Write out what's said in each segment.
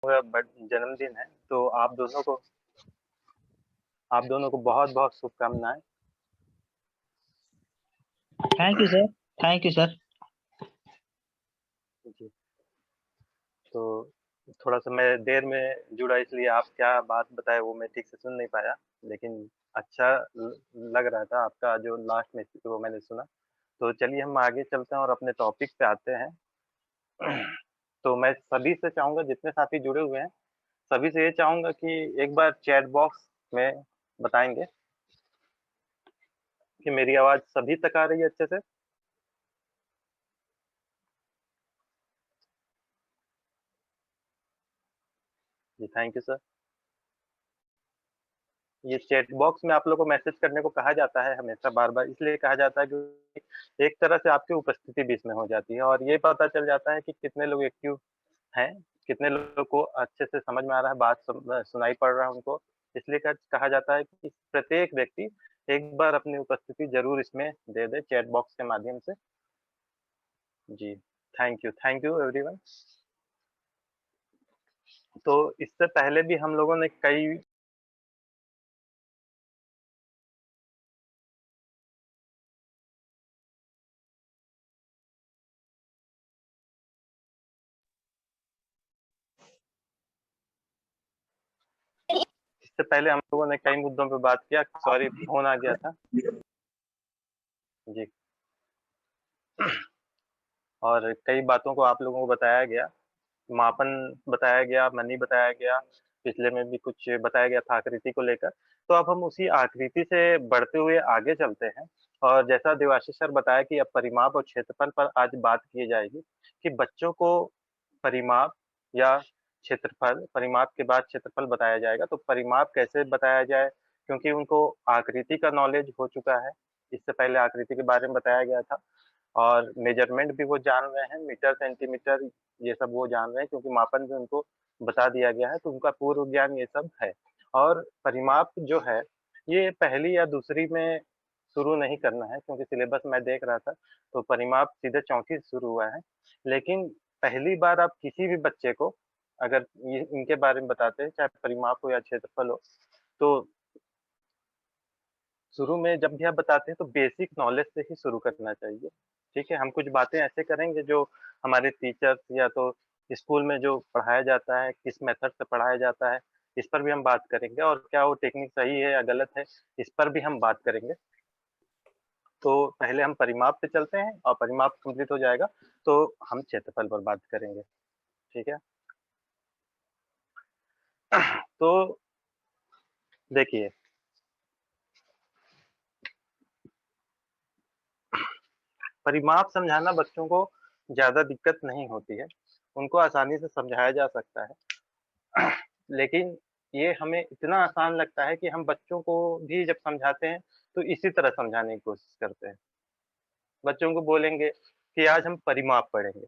जन्मदिन है, तो आप दोनों को बहुत-बहुत शुभकामनाएँ। Thank you sir. Thank you sir. जी, तो थोड़ा-सा मैं देर में जुड़ा इसलिए आप क्या बात बताए वो मैं ठीक से सुन नहीं पाया, लेकिन अच्छा ल लग रहा था आपका जो लास्ट में वो मैंने सुना। तो चलिए हम आगे चलते हैं और अपने टॉपिक पे आते हैं। तो मैं सभी से चाहूँगा जितने साथी जुड़े हुए हैं, सभी से ये चाहूँगा कि एक बार चैट बॉक्स में बताएँगे कि मेरी आवाज़ सभी तक आ रही है अच्छे से? जी, थैंक यू सर। ये चैट बॉक्स में आप लोगों को मैसेज करने को कहा जाता है हमेशा बार-बार इसलिए कहा जाता है क्योंकि एक तरह से आपकी उपस्थिति भी इसमें हो जाती है और ये पता चल जाता है कि कितने लोग एक्टिव हैं, कितने लोगों को अच्छे से समझ में आ रहा है, बात सुनाई पड़ रहा है उनको। इसलिए कहा जाता है कि प्रत्येक व्यक्ति एक बार अपनी उपस्थिति ज़रूर इसमें दे दे चैट बॉक्स के माध्यम से। जी, थैंक यू एवरीवन। तो इससे पहले भी हम लोगों ने कई इससे पहले हम लोगों ने कई मुद्दों पे बात किया। सॉरी फ़ोन आ गया था। जी। और कई बातों को आप लोगों को बताया गया, मापन बताया गया, मनी बताया गया, पिछले में भी कुछ बताया गया था आकृति को लेकर। तो अब हम उसी आकृति से बढ़ते हुए आगे चलते हैं और जैसा देवाशीष सर बताया कि अब परिमाप और क्षेत्रफल पर आज बात की जाएगी कि बच्चों को परिमाप या क्षेत्रफल, परिमाप के बाद क्षेत्रफल बताया जाएगा। तो परिमाप कैसे बताया जाए? क्योंकि उनको आकृति का नॉलेज हो चुका है, इससे पहले आकृति के बारे में बताया गया था। और मेज़रमेंट भी वो जान रहे हैं, मीटर, सेंटीमीटर ये सब वो जान रहे हैं क्योंकि मापन भी उनको बता दिया गया है, तो उनका पूर्व ज्ञान ये सब है। और परिमाप जो है, ये पहली या दूसरी में शुरू नहीं करना है क्योंकि सिलेबस मैं देख रहा था, तो परिमाप सीधे चौथी से शुरू हुआ है। लेकिन पहली बार आप किसी भी बच्चे को अगर ये इनके बारे में बताते हैं, चाहे परिमाप हो या क्षेत्रफल हो, तो शुरू में जब भी आप बताते हैं तो बेसिक नॉलेज से ही शुरू करना चाहिए, ठीक है? हम कुछ बातें ऐसे करेंगे जो हमारे टीचर्स या तो स्कूल में जो पढ़ाया जाता है, किस मेथड से पढ़ाया जाता है, इस पर भी हम बात करेंगे और क्या वो टेक्निक सही है या गलत है, इस पर भी हम बात करेंगे। तो पहले हम परिमाप पे चलते हैं और परिमाप कंप्लीट हो जाएगा, तो हम क्षेत्रफल पर बात करेंगे, ठीक है? तो देखिए, परिमाप समझाना बच्चों को ज़्यादा दिक्कत नहीं होती है, उनको आसानी से समझाया जा सकता है। लेकिन ये हमें इतना आसान लगता है कि हम बच्चों को भी जब समझाते हैं, तो इसी तरह समझाने की कोशिश करते हैं। बच्चों को बोलेंगे कि आज हम परिमाप पढ़ेंगे।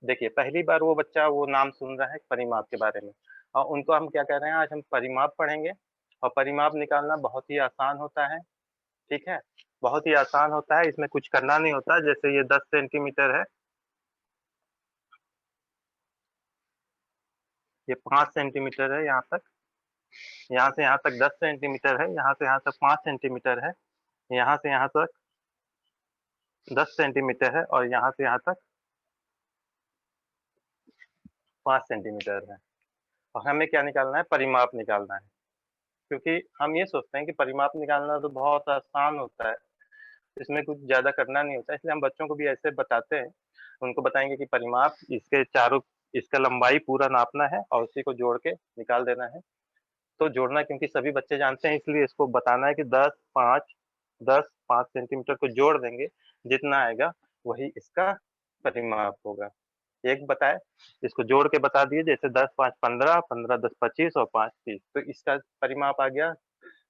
देखिए, पहली बार वो बच्चा वो नाम सुन रहा है परिमाप के बारे में और उनको हम क्या कह रहे हैं, आज हम परिमाप पढ़ेंगे और परिमाप निकालना बहुत ही आसान होता है, ठीक है? बहुत ही आसान होता है, इसमें कुछ करना नहीं होता। जैसे ये 10 सेंटीमीटर है, ये 5 सेंटीमीटर है यहाँ तक, यहाँ से यहाँ तक 10 सेंटीमीटर है, यहाँ से यहाँ तक 5 सेंटीमीटर है, यहाँ से यहाँ तक 10 सेंटीमीटर है और यहाँ से यहाँ तक 5 सेंटीमीटर है और हमें क्या निकालना है? परिमाप निकालना है। क्योंकि हम ये सोचते हैं कि परिमाप निकालना तो बहुत आसान होता है, इसमें कुछ ज़्यादा करना नहीं होता है, इसलिए हम बच्चों को भी ऐसे बताते हैं। उनको बताएँगे कि परिमाप इसके चारों इसका लंबाई पूरा नापना है और उसी को जोड़ के निकाल देना है। तो जोड़ना क्योंकि सभी बच्चे जानते हैं इसलिए इसको बताना है कि 10, 5 सेंटीमीटर को जोड़ देंगे, जितना आएगा वही इसका परिमाप होगा। एक बताए, इसको जोड़ के बता दिए जैसे 10, 5, 15, 15, 10, 25 और 5, 30 तो इसका परिमाप आ गया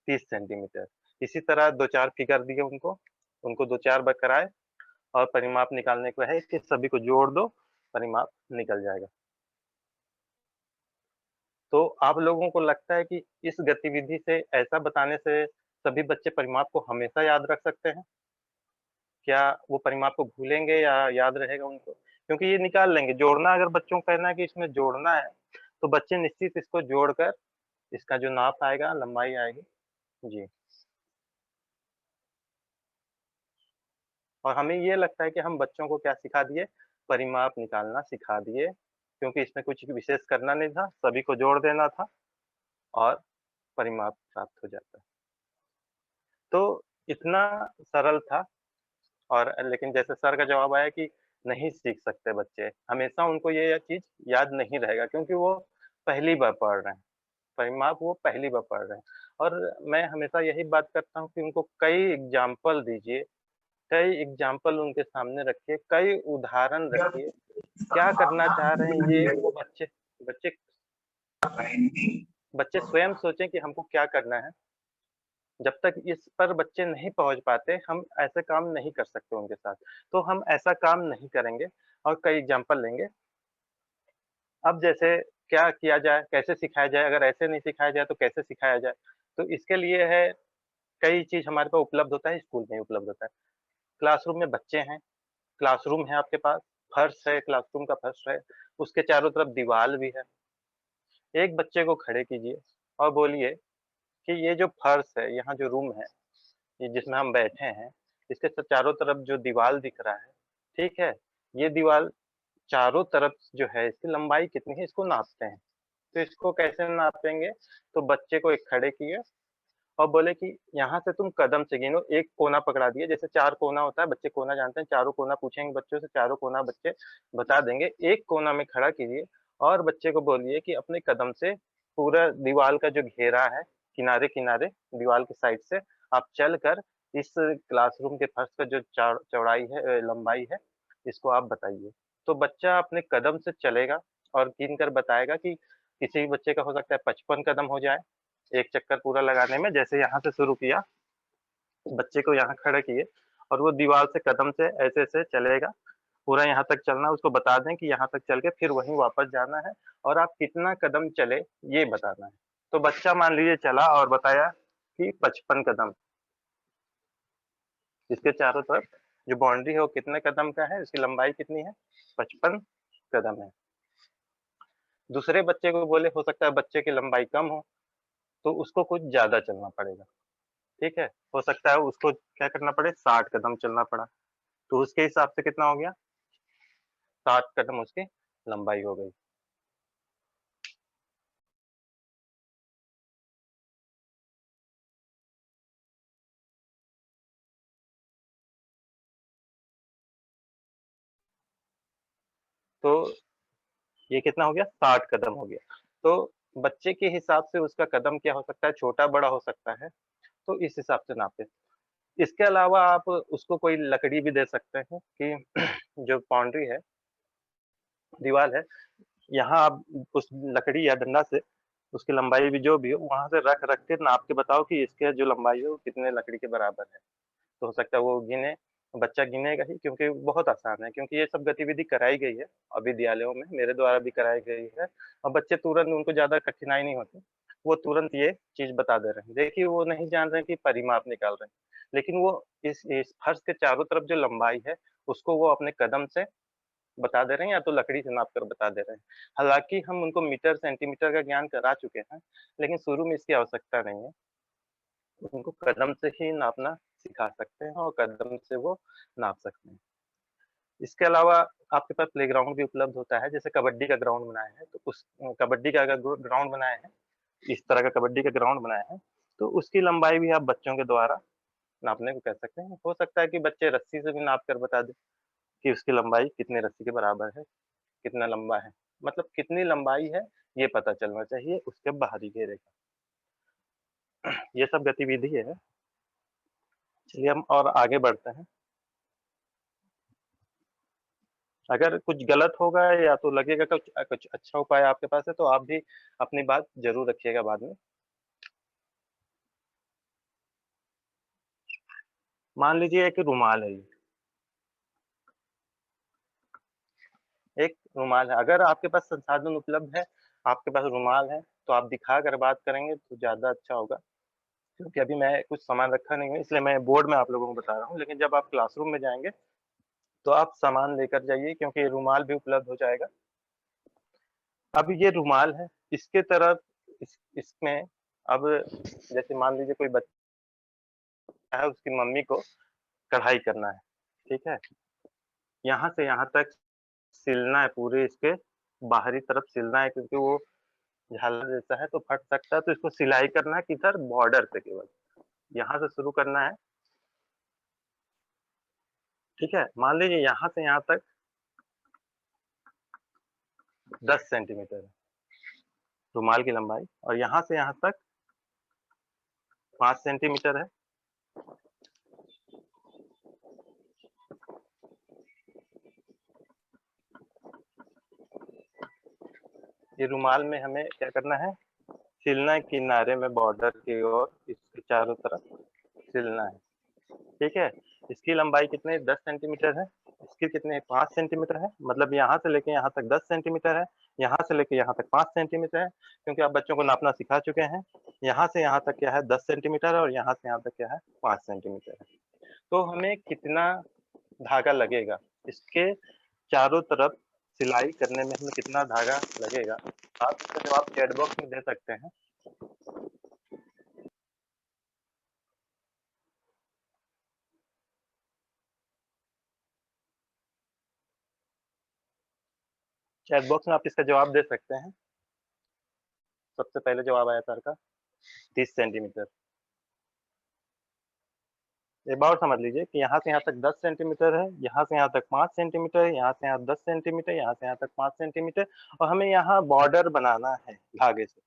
30 सेंटीमीटर। इसी तरह 2-4 फिगर दिए उनको, उनको 2-4 बार कराए और परिमाप निकालने को है कि सभी को जोड़ दो, परिमाप निकल जाएगा। तो आप लोगों को लगता है कि इस गतिविधि से ऐसा बताने से सभी बच्चे परिमाप को हमेशा याद रख सकते हैं? क्या वो परिमाप को भूलेंगे या याद रहेगा उनको? क्योंकि ये निकाल लेंगे। जोड़ना अगर बच्चों को कहना है कि इसमें जोड़ना है, तो बच्चे निश्चित इसको जोड़कर इसका जो नाप आएगा, लंबाई आएगी। जी। और हमें ये लगता है कि हम बच्चों को क्या सिखा दिए? परिमाप निकालना सिखा दिए, क्योंकि इसमें कुछ विशेष करना नहीं था, सभी को जोड़ देना था और परिमाप प्राप्त हो जाता है। तो इतना सरल था। और लेकिन जैसे सर का जवाब आया कि नहीं सीख सकते बच्चे, हमेशा उनको ये चीज़ याद नहीं रहेगा, क्योंकि वो पहली बार पढ़ रहे हैं। परिमाप वो पहली बार पढ़ रहे हैं। और मैं हमेशा यही बात करता हूँ कि उनको कई एग्ज़ाम्पल दीजिए, कई एग्ज़ाम्पल उनके सामने रखिए, कई उदाहरण रखिए। क्या करना चाह रहे हैं ये वो बच्चे बच्चे बच्चे स्वयं सोचें कि हमको क्या करना है। जब तक इस पर बच्चे नहीं पहुँच पाते, हम ऐसे काम नहीं कर सकते उनके साथ। तो हम ऐसा काम नहीं करेंगे और कई एग्ज़ाम्पल लेंगे। अब जैसे क्या किया जाए, कैसे सिखाया जाए? अगर ऐसे नहीं सिखाया जाए तो कैसे सिखाया जाए? तो इसके लिए है कई चीज़ हमारे पास उपलब्ध होता है, स्कूल में ही उपलब्ध होता है। क्लासरूम में बच्चे हैं, क्लासरूम है आपके पास, फर्श है, क्लासरूम का फर्श है, उसके चारों तरफ दीवाल भी है। एक बच्चे को खड़े कीजिए और बोलिए कि ये जो फर्श है, यहाँ जो रूम है, ये जिसमें हम बैठे हैं, इसके चारों तरफ जो दीवाल दिख रहा है, ठीक है? ये दीवाल चारों तरफ जो है, इसकी लंबाई कितनी है, इसको नापते हैं। तो इसको कैसे नापेंगे? तो बच्चे को एक खड़े किए और बोले कि यहाँ से तुम कदम से गिनो, एक कोना पकड़ा दिए, जैसे 4 कोना होता है, बच्चे कोना जानते हैं, चारों कोना पूछेंगे बच्चों से, चारों कोना बच्चे बता देंगे। एक कोना में खड़ा कीजिए और बच्चे को बोलिए कि अपने कदम से पूरा दीवाल का जो घेरा है, किनारे-किनारे दीवाल की साइड से आप चलकर इस क्लासरूम के फर्श का जो चौड़ाई है लंबाई है, इसको आप बताइए। तो बच्चा अपने कदम से चलेगा और गिन कर बताएगा कि किसी भी बच्चे का हो सकता है 55 कदम हो जाए, एक चक्कर पूरा लगाने में। जैसे यहाँ से शुरू किया, बच्चे को यहाँ खड़ा किए और वो दीवार से कदम से ऐसे-ऐसे चलेगा, पूरा यहाँ तक चलना है, उसको बता दें कि यहाँ तक चल के फिर वहीं वापस जाना है और आप कितना कदम चले, ये बताना है। तो बच्चा मान लीजिए चला और बताया कि 55 कदम, इसके चारों तरफ जो बाउंड्री है वो कितने कदम का है, इसकी लंबाई कितनी है, 55 कदम है। दूसरे बच्चे को बोले, हो सकता है बच्चे की लंबाई कम हो, तो उसको कुछ ज़्यादा चलना पड़ेगा। ठीक है? हो सकता है उसको क्या करना पड़े, 60 कदम चलना पड़ा, तो उसके हिसाब से कितना हो गया, 60 कदम उसकी लंबाई हो गई। तो ये कितना हो गया, 60 कदम हो गया। तो बच्चे के हिसाब से उसका कदम क्या हो सकता है, छोटा-बड़ा हो सकता है, तो इस हिसाब से नापें। इसके अलावा आप उसको कोई लकड़ी भी दे सकते हैं कि जो बाउंड्री है, दीवार है, यहाँ आप उस लकड़ी या डंडा से उसकी लंबाई भी जो भी हो, वहाँ से रख-रख के नाप के बताओ कि इसके जो लंबाई है, वो कितने लकड़ी के बराबर है। तो हो सकता है वो गिने, बच्चा गिनेगा ही, क्योंकि बहुत आसान है, क्योंकि ये सब गतिविधि कराई गई है विद्यालयों में, मेरे द्वारा भी कराई गई है और बच्चे तुरंत, उनको ज़्यादा कठिनाई नहीं होती। वो तुरंत ये चीज़ बता दे रहे हैं। देखिए, वो नहीं जान रहे हैं कि परिमाप निकाल रहे हैं, लेकिन वो इस फर्श के चारों तरफ जो लंबाई है, उसको वो अपने कदम से बता दे रहे हैं या तो लकड़ी से नाप कर बता दे रहे हैं। हालाँकि हम उनको मीटर, सेंटीमीटर का ज्ञान करा चुके हैं, लेकिन शुरू में इसकी आवश्यकता नहीं है। उनको कदम से ही नापना सिखा सकते हैं और कदम से वो नाप सकते हैं। इसके अलावा आपके पास प्लेग्राउंड भी उपलब्ध होता है, जैसे कबड्डी का ग्राउंड बनाया है, तो उस कबड्डी का अगर ग्राउंड बनाया है, इस तरह का कबड्डी का ग्राउंड बनाया है, तो उसकी लंबाई भी आप बच्चों के द्वारा नापने को कह सकते हैं। हो सकता है कि बच्चे रस्सी से भी नाप कर बता दें कि उसकी लंबाई कितने रस्सी के बराबर है, कितना लंबा है। मतलब कितनी लंबाई है, ये पता चलना चाहिए उसके बाहरी घेरे का। ये सब गतिविधि है। चलिए हम और आगे बढ़ते हैं। अगर कुछ गलत होगा या तो लगेगा कुछ कुछ अच्छा उपाय आपके पास है, तो आप भी अपनी बात ज़रूर रखिएगा बाद में। मान लीजिए एक रुमाल है ये, एक रुमाल है। अगर आपके पास संसाधन उपलब्ध है, आपके पास रुमाल है, तो आप दिखाकर बात करेंगे तो ज़्यादा अच्छा होगा। क्योंकि अभी मैं कुछ सामान रखा नहीं है, इसलिए मैं बोर्ड में आप लोगों को बता रहा हूँ। लेकिन जब आप क्लासरूम में जाएँगे, तो आप सामान लेकर जाइए क्योंकि ये रुमाल भी उपलब्ध हो जाएगा। अब ये रुमाल है, इसके तरफ इसमें अब जैसे मान लीजिए कोई बच्चा है, उसकी मम्मी को कढ़ाई करना है, ठीक है? यहाँ से यहाँ तक सिलना है, पूरे इसके बाहरी तरफ सिलना है क्योंकि वो झालर जैसा है तो फट सकता है, तो इसको सिलाई करना है किधर? बॉर्डर पे केवल। यहाँ से शुरू करना है, ठीक है? मान लीजिए यहाँ से यहाँ तक 10 सेंटीमीटर है, रुमाल की लंबाई, और यहाँ से यहाँ तक 5 सेंटीमीटर है। ये रुमाल में हमें क्या करना है? सिलना है किनारे में बॉर्डर की ओर, इसके चारों तरफ सिलना है, ठीक है? इसकी लंबाई कितनी 10 सेंटीमीटर है, इसकी कितनी 5 सेंटीमीटर है, मतलब यहाँ से लेके यहाँ तक 10 सेंटीमीटर है, यहाँ से लेके यहाँ तक 5 सेंटीमीटर है, क्योंकि आप बच्चों को नापना सिखा चुके हैं। यहाँ से यहाँ तक क्या है 10 सेंटीमीटर है और यहाँ से यहाँ तक क्या है 5 सेंटीमीटर है। तो हमें कितना धागा लगेगा, इसके चारों तरफ सिलाई करने में हमें कितना धागा लगेगा, आप इसका जवाब चैट बॉक्स में दे सकते हैं। चैट बॉक्स में आप इसका जवाब दे सकते हैं। सबसे पहले जवाब आया सर का 30 सेंटीमीटर। एक बार समझ लीजिए कि यहाँ से यहाँ तक 10 सेंटीमीटर है, यहाँ से यहाँ तक 5 सेंटीमीटर है, यहाँ से यहाँ 10 सेंटीमीटर, यहाँ से यहाँ तक 5 सेंटीमीटर, और हमें यहाँ बॉर्डर बनाना है धागे से,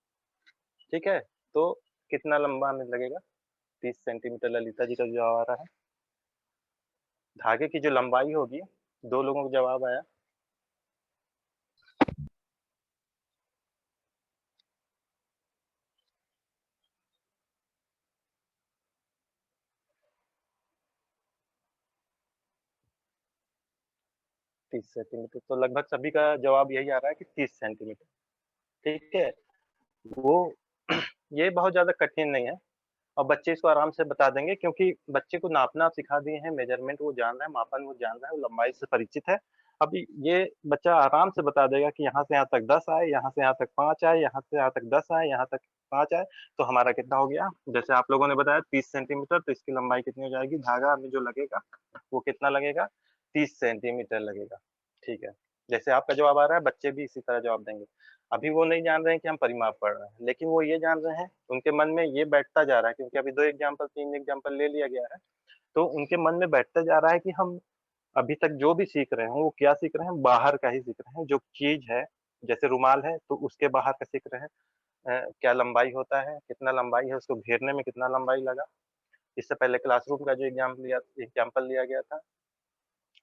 ठीक है? तो कितना लंबा हमें लगेगा? 30 सेंटीमीटर ललिता जी का जवाब आ रहा है। धागे की जो लंबाई होगी, 2 लोगों को जवाब आया। तीस सेंटीमीटर, तो लगभग सभी का जवाब यही आ रहा है कि 30 सेंटीमीटर, ठीक है? वो ये बहुत ज़्यादा कठिन नहीं है और बच्चे इसको आराम से बता देंगे क्योंकि बच्चे को नापना आप सिखा दिए हैं, मेजरमेंट वो जान रहा है, मापन वो जान रहा है, वो लंबाई से परिचित है। अब ये बच्चा आराम से बता देगा कि यहाँ से यहाँ तक 10 आए, यहाँ से यहाँ तक 5 आए, यहाँ से यहाँ तक 10 आए, यहाँ तक 5 आए, तो हमारा कितना हो गया? जैसे आप लोगों ने बताया 30 सेंटीमीटर, तो इसकी लंबाई कितनी हो जाएगी? धागा हमें जो लगेगा वो कितना लगेगा? 30 सेंटीमीटर लगेगा, ठीक है? जैसे आपका जवाब आ रहा है, बच्चे भी इसी तरह जवाब देंगे। अभी वो नहीं जान रहे हैं कि हम परिमाप पढ़ रहे हैं, लेकिन वो ये जान रहे हैं, उनके मन में ये बैठता जा रहा है क्योंकि अभी 2 एग्जाम्पल 3 एग्जाम्पल ले लिया गया है, तो उनके मन में बैठता जा रहा है कि हम अभी तक जो भी सीख रहे हैं, वो क्या सीख रहे हैं? बाहर का ही सीख रहे हैं। जो चीज़ है, जैसे रुमाल है, तो उसके बाहर का सीख रहे हैं। क्या लंबाई होता है, कितना लंबाई है, उसको घेरने में कितना लंबाई लगा। इससे पहले क्लासरूम का जो एग्जाम्पल लिया गया था,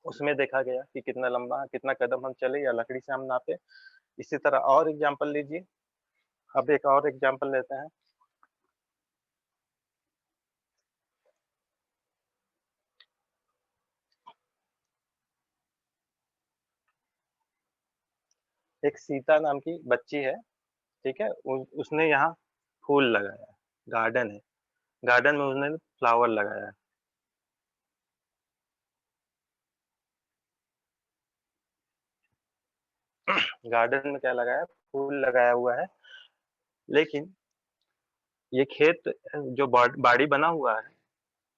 उसमें देखा गया कि कितना लंबा, कितना कदम हम चले या लकड़ी से हम नापे। इसी तरह और एग्जाम्पल लीजिए। अब एक और एग्जाम्पल लेते हैं। एक सीता नाम की बच्ची है, ठीक है? उसने यहाँ फूल लगाया है, गार्डन है, गार्डन में उसने फ्लावर लगाया है। गार्डन में क्या लगाया है? फूल लगाया हुआ है, लेकिन ये खेत जो बाड़ी बना हुआ है,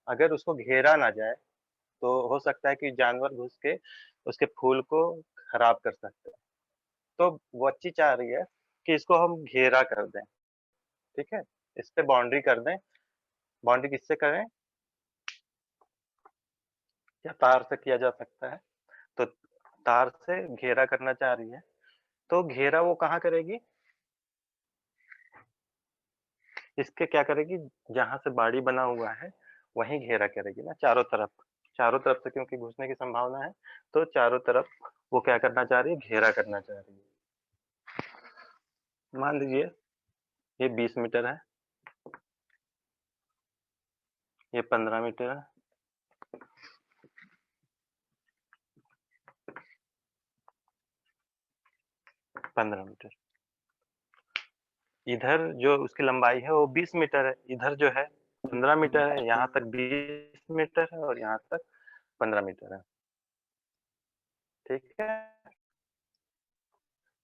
अगर उसको घेरा ना जाए, तो हो सकता है कि जानवर घुस के उसके फूल को खराब कर सकते हैं। तो वो बच्ची चाह रही है कि इसको हम घेरा कर दें, ठीक है? इस पे बाउंड्री कर दें। बाउंड्री किससे करें? या तार से किया जा सकता है, तो तार से घेरा करना चाह रही है, तो घेरा वो कहाँ करेगी? इसके क्या करेगी? जहाँ से बाड़ी बना हुआ है, वहीं घेरा करेगी ना चारों तरफ। चारों तरफ से क्योंकि घुसने की संभावना है, तो चारों तरफ वो क्या करना चाह रही है? घेरा करना चाह रही है। मान लीजिए ये 20 मीटर है, ये 15 मीटर है, 15 मीटर। इधर जो उसकी लंबाई है वो 20 मीटर है, इधर जो है 15 मीटर है, यहाँ तक 20 मीटर है और यहाँ तक 15 मीटर है। ठीक है?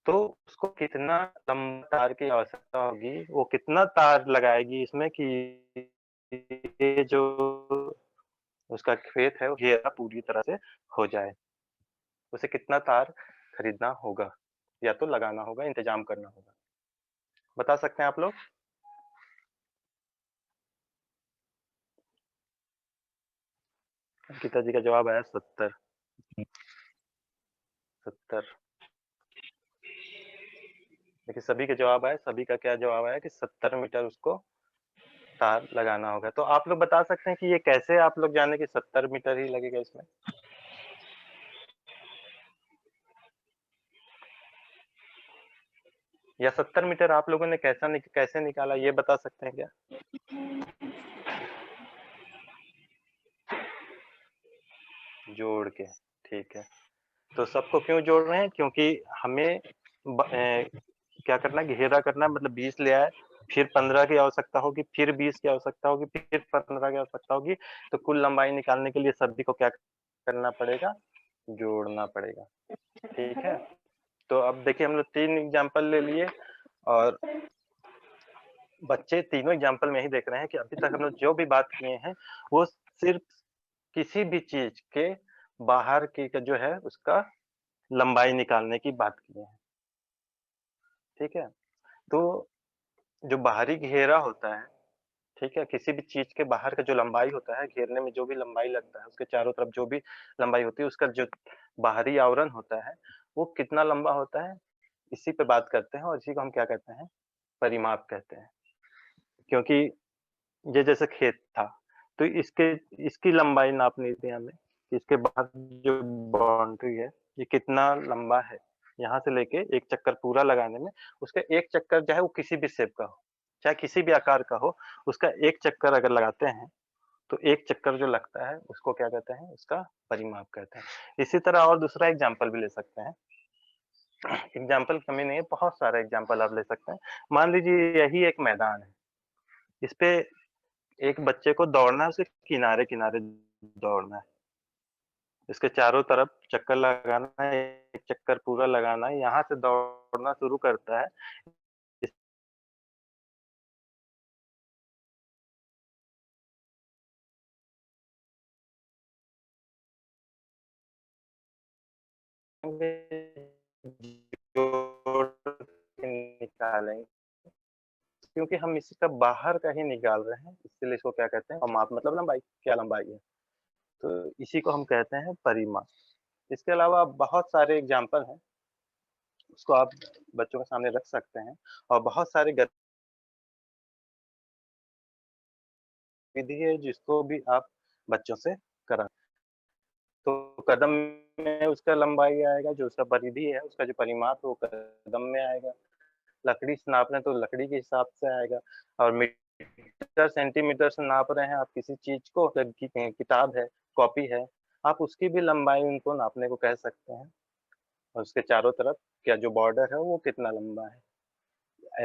तो उसको कितना लंबा तार की आवश्यकता होगी, वो कितना तार लगाएगी इसमें कि ये जो उसका खेत है, वो घेरा पूरी तरह से हो जाए। उसे कितना तार खरीदना होगा या तो लगाना होगा, इंतज़ाम करना होगा। बता सकते हैं आप लोग? अंकिता जी का जवाब आया 70। 70। देखिए सभी के जवाब आए, सभी का क्या जवाब आया कि 70 मीटर उसको तार लगाना होगा। तो आप लोग बता सकते हैं कि ये कैसे आप लोग जाने कि 70 मीटर ही लगेगा इसमें? या 70 मीटर आप लोगों ने कैसे निकाला, ये बता सकते हैं क्या? जोड़ के, ठीक है। तो सबको क्यों जोड़ रहे हैं? क्योंकि हमें क्या करना है, घेरा करना है, मतलब 20 ले आए, फिर 15 की आवश्यकता होगी, फिर 20 की आवश्यकता होगी, फिर 15 की आवश्यकता होगी। तो कुल लंबाई निकालने के लिए सभी को क्या करना पड़ेगा? जोड़ना पड़ेगा। ठीक है? तो अब देखिए हम लोग 3 एग्जाम्पल ले लिए और बच्चे तीनों एग्जाम्पल में ही देख रहे हैं कि अभी तक हम लोग जो भी बात किए हैं, वो सिर्फ किसी भी चीज़ के बाहर की जो है उसका लंबाई निकालने की बात की है। ठीक है? तो जो बाहरी घेरा होता है, ठीक है? किसी भी चीज़ के बाहर का जो लंबाई होता है, घेरने में जो भी लंबाई लगता है, उसके चारों तरफ जो भी लंबाई होती है, उसका जो बाहरी आवरण होता है, वो कितना लंबा होता है, इसी पे बात करते हैं और इसी को हम क्या कहते हैं? परिमाप कहते हैं। क्योंकि ये जैसे खेत था, तो इसके इसकी लंबाई नापनी थी हमें, कि इसके बाहर जो बाउंड्री है, ये कितना लंबा है। यहाँ से लेके एक चक्कर पूरा लगाने में, उसका एक चक्कर चाहे वो किसी भी शेप का हो, चाहे किसी भी आकार का हो, उसका एक चक्कर अगर लगाते हैं, तो एक चक्कर जो लगता है, उसको क्या कहते हैं? उसका परिमाप कहते हैं। इसी तरह और दूसरा एग्ज़ाम्पल भी ले सकते हैं। एग्ज़ाम्पल कमी नहीं है, बहुत सारे एग्ज़ाम्पल आप ले सकते हैं। मान लीजिए यही एक मैदान है, इसपे एक बच्चे को दौड़ना है, उसके किनारे-किनारे दौड़ना है। इसके चारों तरफ चक्कर लगाना है, एक चक्कर पूरा लगाना है, यहाँ से दौड़ना शुरू करता है। जोड़ के निकालेंगे, क्योंकि हम इसका बाहर का ही निकाल रहे हैं, इसीलिए इसको क्या कहते हैं? माप मतलब लंबाई, क्या लंबाई है। तो इसी को हम कहते हैं परिमाप। इसके अलावा बहुत सारे एग्ज़ाम्पल हैं, उसको आप बच्चों के सामने रख सकते हैं और बहुत सारे विधि है जिसको भी आप बच्चों से करा तो कदम में उसका लंबाई आएगा, जो उसका परिधि है, उसका जो परिमाप है वो कदम में आएगा। लकड़ी से नाप रहे हैं तो लकड़ी के हिसाब से आएगा और मीटर, सेंटीमीटर से नाप रहे हैं आप किसी चीज़ को, किताब है, कॉपी है, आप उसकी भी लंबाई उनको नापने को कह सकते हैं और उसके चारों तरफ क्या जो बॉर्डर है वो कितना लंबा है।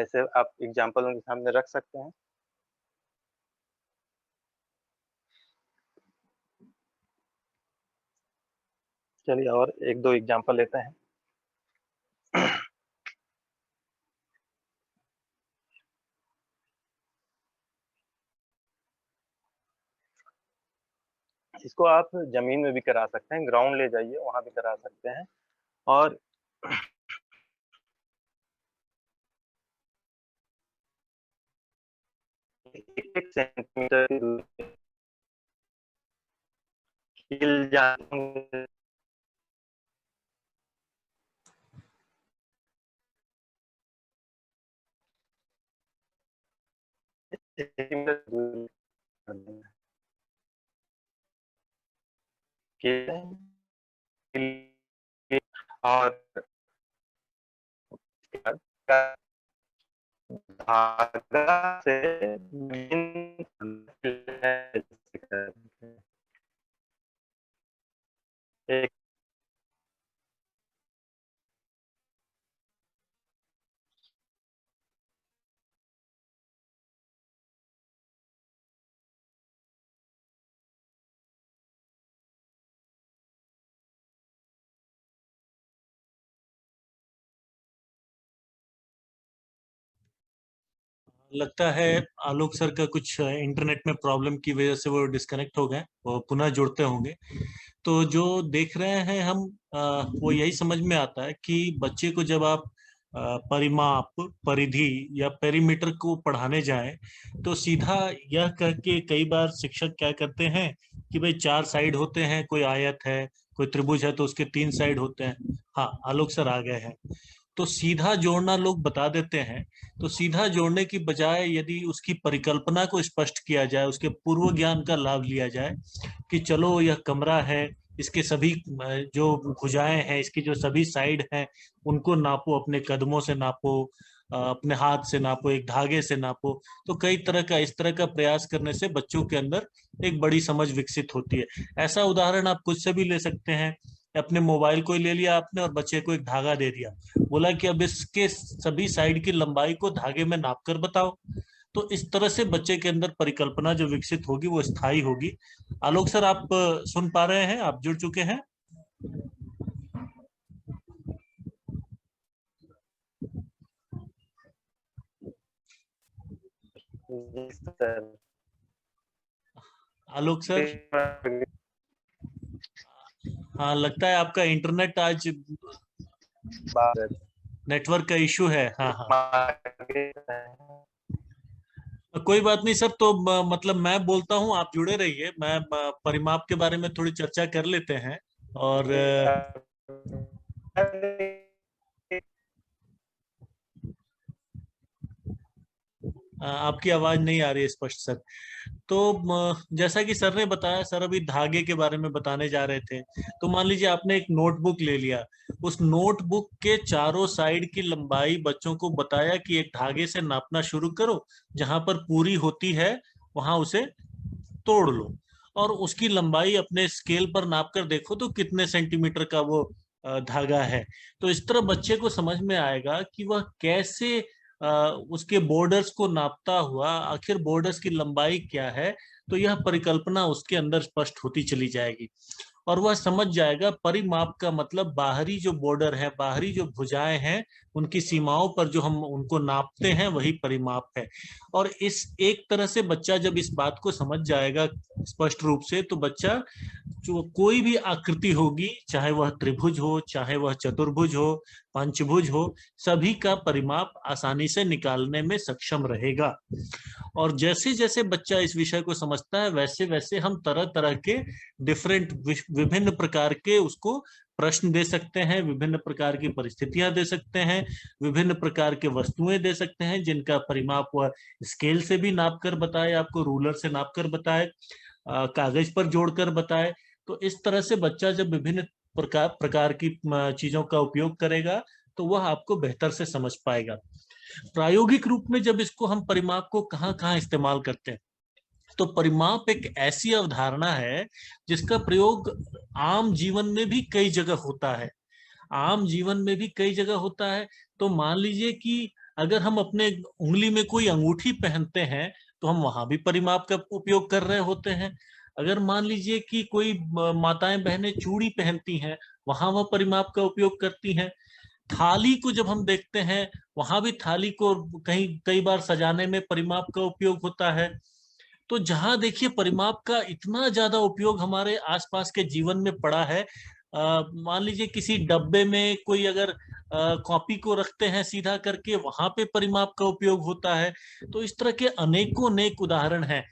ऐसे आप एग्ज़ाम्पल उनके सामने रख सकते हैं। चलिए और 1-2 एग्ज़ाम्पल लेते हैं। इसको आप ज़मीन में भी करा सकते हैं, ग्राउंड ले जाइए, वहाँ भी करा सकते हैं और एक-एक सेंटीमीटर की दूरी पे कील जाएँगे सेंटीमीटर दूरी कर देना। कीलें और धागा से एक लगता है आलोक सर का कुछ इंटरनेट में प्रॉब्लम की वजह से वो डिस्कनेक्ट हो गए, वो पुनः जुड़ते होंगे। तो जो देख रहे हैं हम, वो यही समझ में आता है कि बच्चे को जब आप परिमाप, परिधि या पेरीमीटर को पढ़ाने जाएं, तो सीधा यह कह के कई बार शिक्षक क्या करते हैं कि भाई 4 साइड होते हैं, कोई आयत है, कोई त्रिभुज है तो उसके 3 साइड होते हैं। हाँ, आलोक सर आ गए हैं। तो सीधा जोड़ना लोग बता देते हैं। तो सीधा जोड़ने की बजाय यदि उसकी परिकल्पना को स्पष्ट किया जाए, उसके पूर्व ज्ञान का लाभ लिया जाए कि चलो यह कमरा है, इसके सभी जो भुजाएं हैं, इसकी जो सभी साइड हैं, उनको नापो, अपने कदमों से नापो, अपने हाथ से नापो, एक धागे से नापो। तो कई तरह का, इस तरह का प्रयास करने से बच्चों के अंदर एक बड़ी समझ विकसित होती है। ऐसा उदाहरण आप खुद से भी ले सकते हैं। अपने मोबाइल को ले लिया आपने और बच्चे को एक धागा दे दिया, बोला कि अब इसके सभी साइड की लंबाई को धागे में नाप कर बताओ। तो इस तरह से बच्चे के अंदर परिकल्पना जो विकसित होगी वो स्थायी होगी। आलोक सर, आप सुन पा रहे हैं? आप जुड़ चुके हैं? जी सर। आलोक सर, हाँ लगता है आपका इंटरनेट आज नेटवर्क का इशू है। हाँ हाँ, कोई बात नहीं सर। तो मतलब मैं बोलता हूँ, आप जुड़े रहिए। मैं परिमाप के बारे में थोड़ी चर्चा कर लेते हैं। और आपकी आवाज नहीं आ रही है स्पष्ट सर। तो जैसा कि सर ने बताया, सर अभी धागे के बारे में बताने जा रहे थे। तो मान लीजिए आपने एक नोटबुक ले लिया, उस नोटबुक के चारों साइड की लंबाई बच्चों को बताया कि एक धागे से नापना शुरू करो, जहां पर पूरी होती है वहां उसे तोड़ लो, और उसकी लंबाई अपने स्केल पर नाप कर देखो तो कितने सेंटीमीटर का वो धागा है। तो इस तरह बच्चे को समझ में आएगा कि वह कैसे उसके बॉर्डर्स को नापता हुआ, आखिर बॉर्डर्स की लंबाई क्या है। तो यह परिकल्पना उसके अंदर स्पष्ट होती चली जाएगी और वह समझ जाएगा परिमाप का मतलब बाहरी जो बॉर्डर है, बाहरी जो भुजाएं हैं, उनकी सीमाओं पर जो हम उनको नापते हैं वही परिमाप है। और इस एक तरह से बच्चा जब इस बात को समझ जाएगा स्पष्ट रूप से, तो बच्चा जो कोई भी आकृति होगी, चाहे वह त्रिभुज हो, चाहे वह चतुर्भुज हो, पंचभुज हो, सभी का परिमाप आसानी से निकालने में सक्षम रहेगा। और जैसे जैसे बच्चा इस विषय को समझता है, वैसे वैसे हम तरह तरह के डिफरेंट, विभिन्न प्रकार के उसको प्रश्न दे सकते हैं, विभिन्न प्रकार की परिस्थितियां दे सकते हैं, विभिन्न प्रकार के वस्तुएं दे सकते हैं जिनका परिमाप वह स्केल से भी नाप कर बताए, आपको रूलर से नाप कर बताए, कागज पर जोड़कर बताए। तो इस तरह से बच्चा जब विभिन्न प्रकार प्रकार की चीजों का उपयोग करेगा तो वह आपको बेहतर से समझ पाएगा। प्रायोगिक रूप में जब इसको हम परिमाप को कहाँ कहाँ इस्तेमाल करते हैं, तो परिमाप एक ऐसी अवधारणा है जिसका प्रयोग आम जीवन में भी कई जगह होता है। आम जीवन में भी कई जगह होता है। तो मान लीजिए कि अगर हम अपने उंगली में कोई अंगूठी पहनते हैं तो हम वहां भी परिमाप का उपयोग कर रहे होते हैं। अगर मान लीजिए कि कोई माताएं बहनें चूड़ी पहनती हैं, वहां वह परिमाप का उपयोग करती हैं। थाली को जब हम देखते हैं, वहां भी थाली को कहीं कई बार सजाने में परिमाप का उपयोग होता है। तो जहां देखिए परिमाप का इतना ज्यादा उपयोग हमारे आसपास के जीवन में पड़ा है। मान लीजिए किसी डब्बे में कोई अगर कॉपी को रखते हैं सीधा करके, वहां पे परिमाप का उपयोग होता है। तो इस तरह के अनेकों अनेक उदाहरण हैं।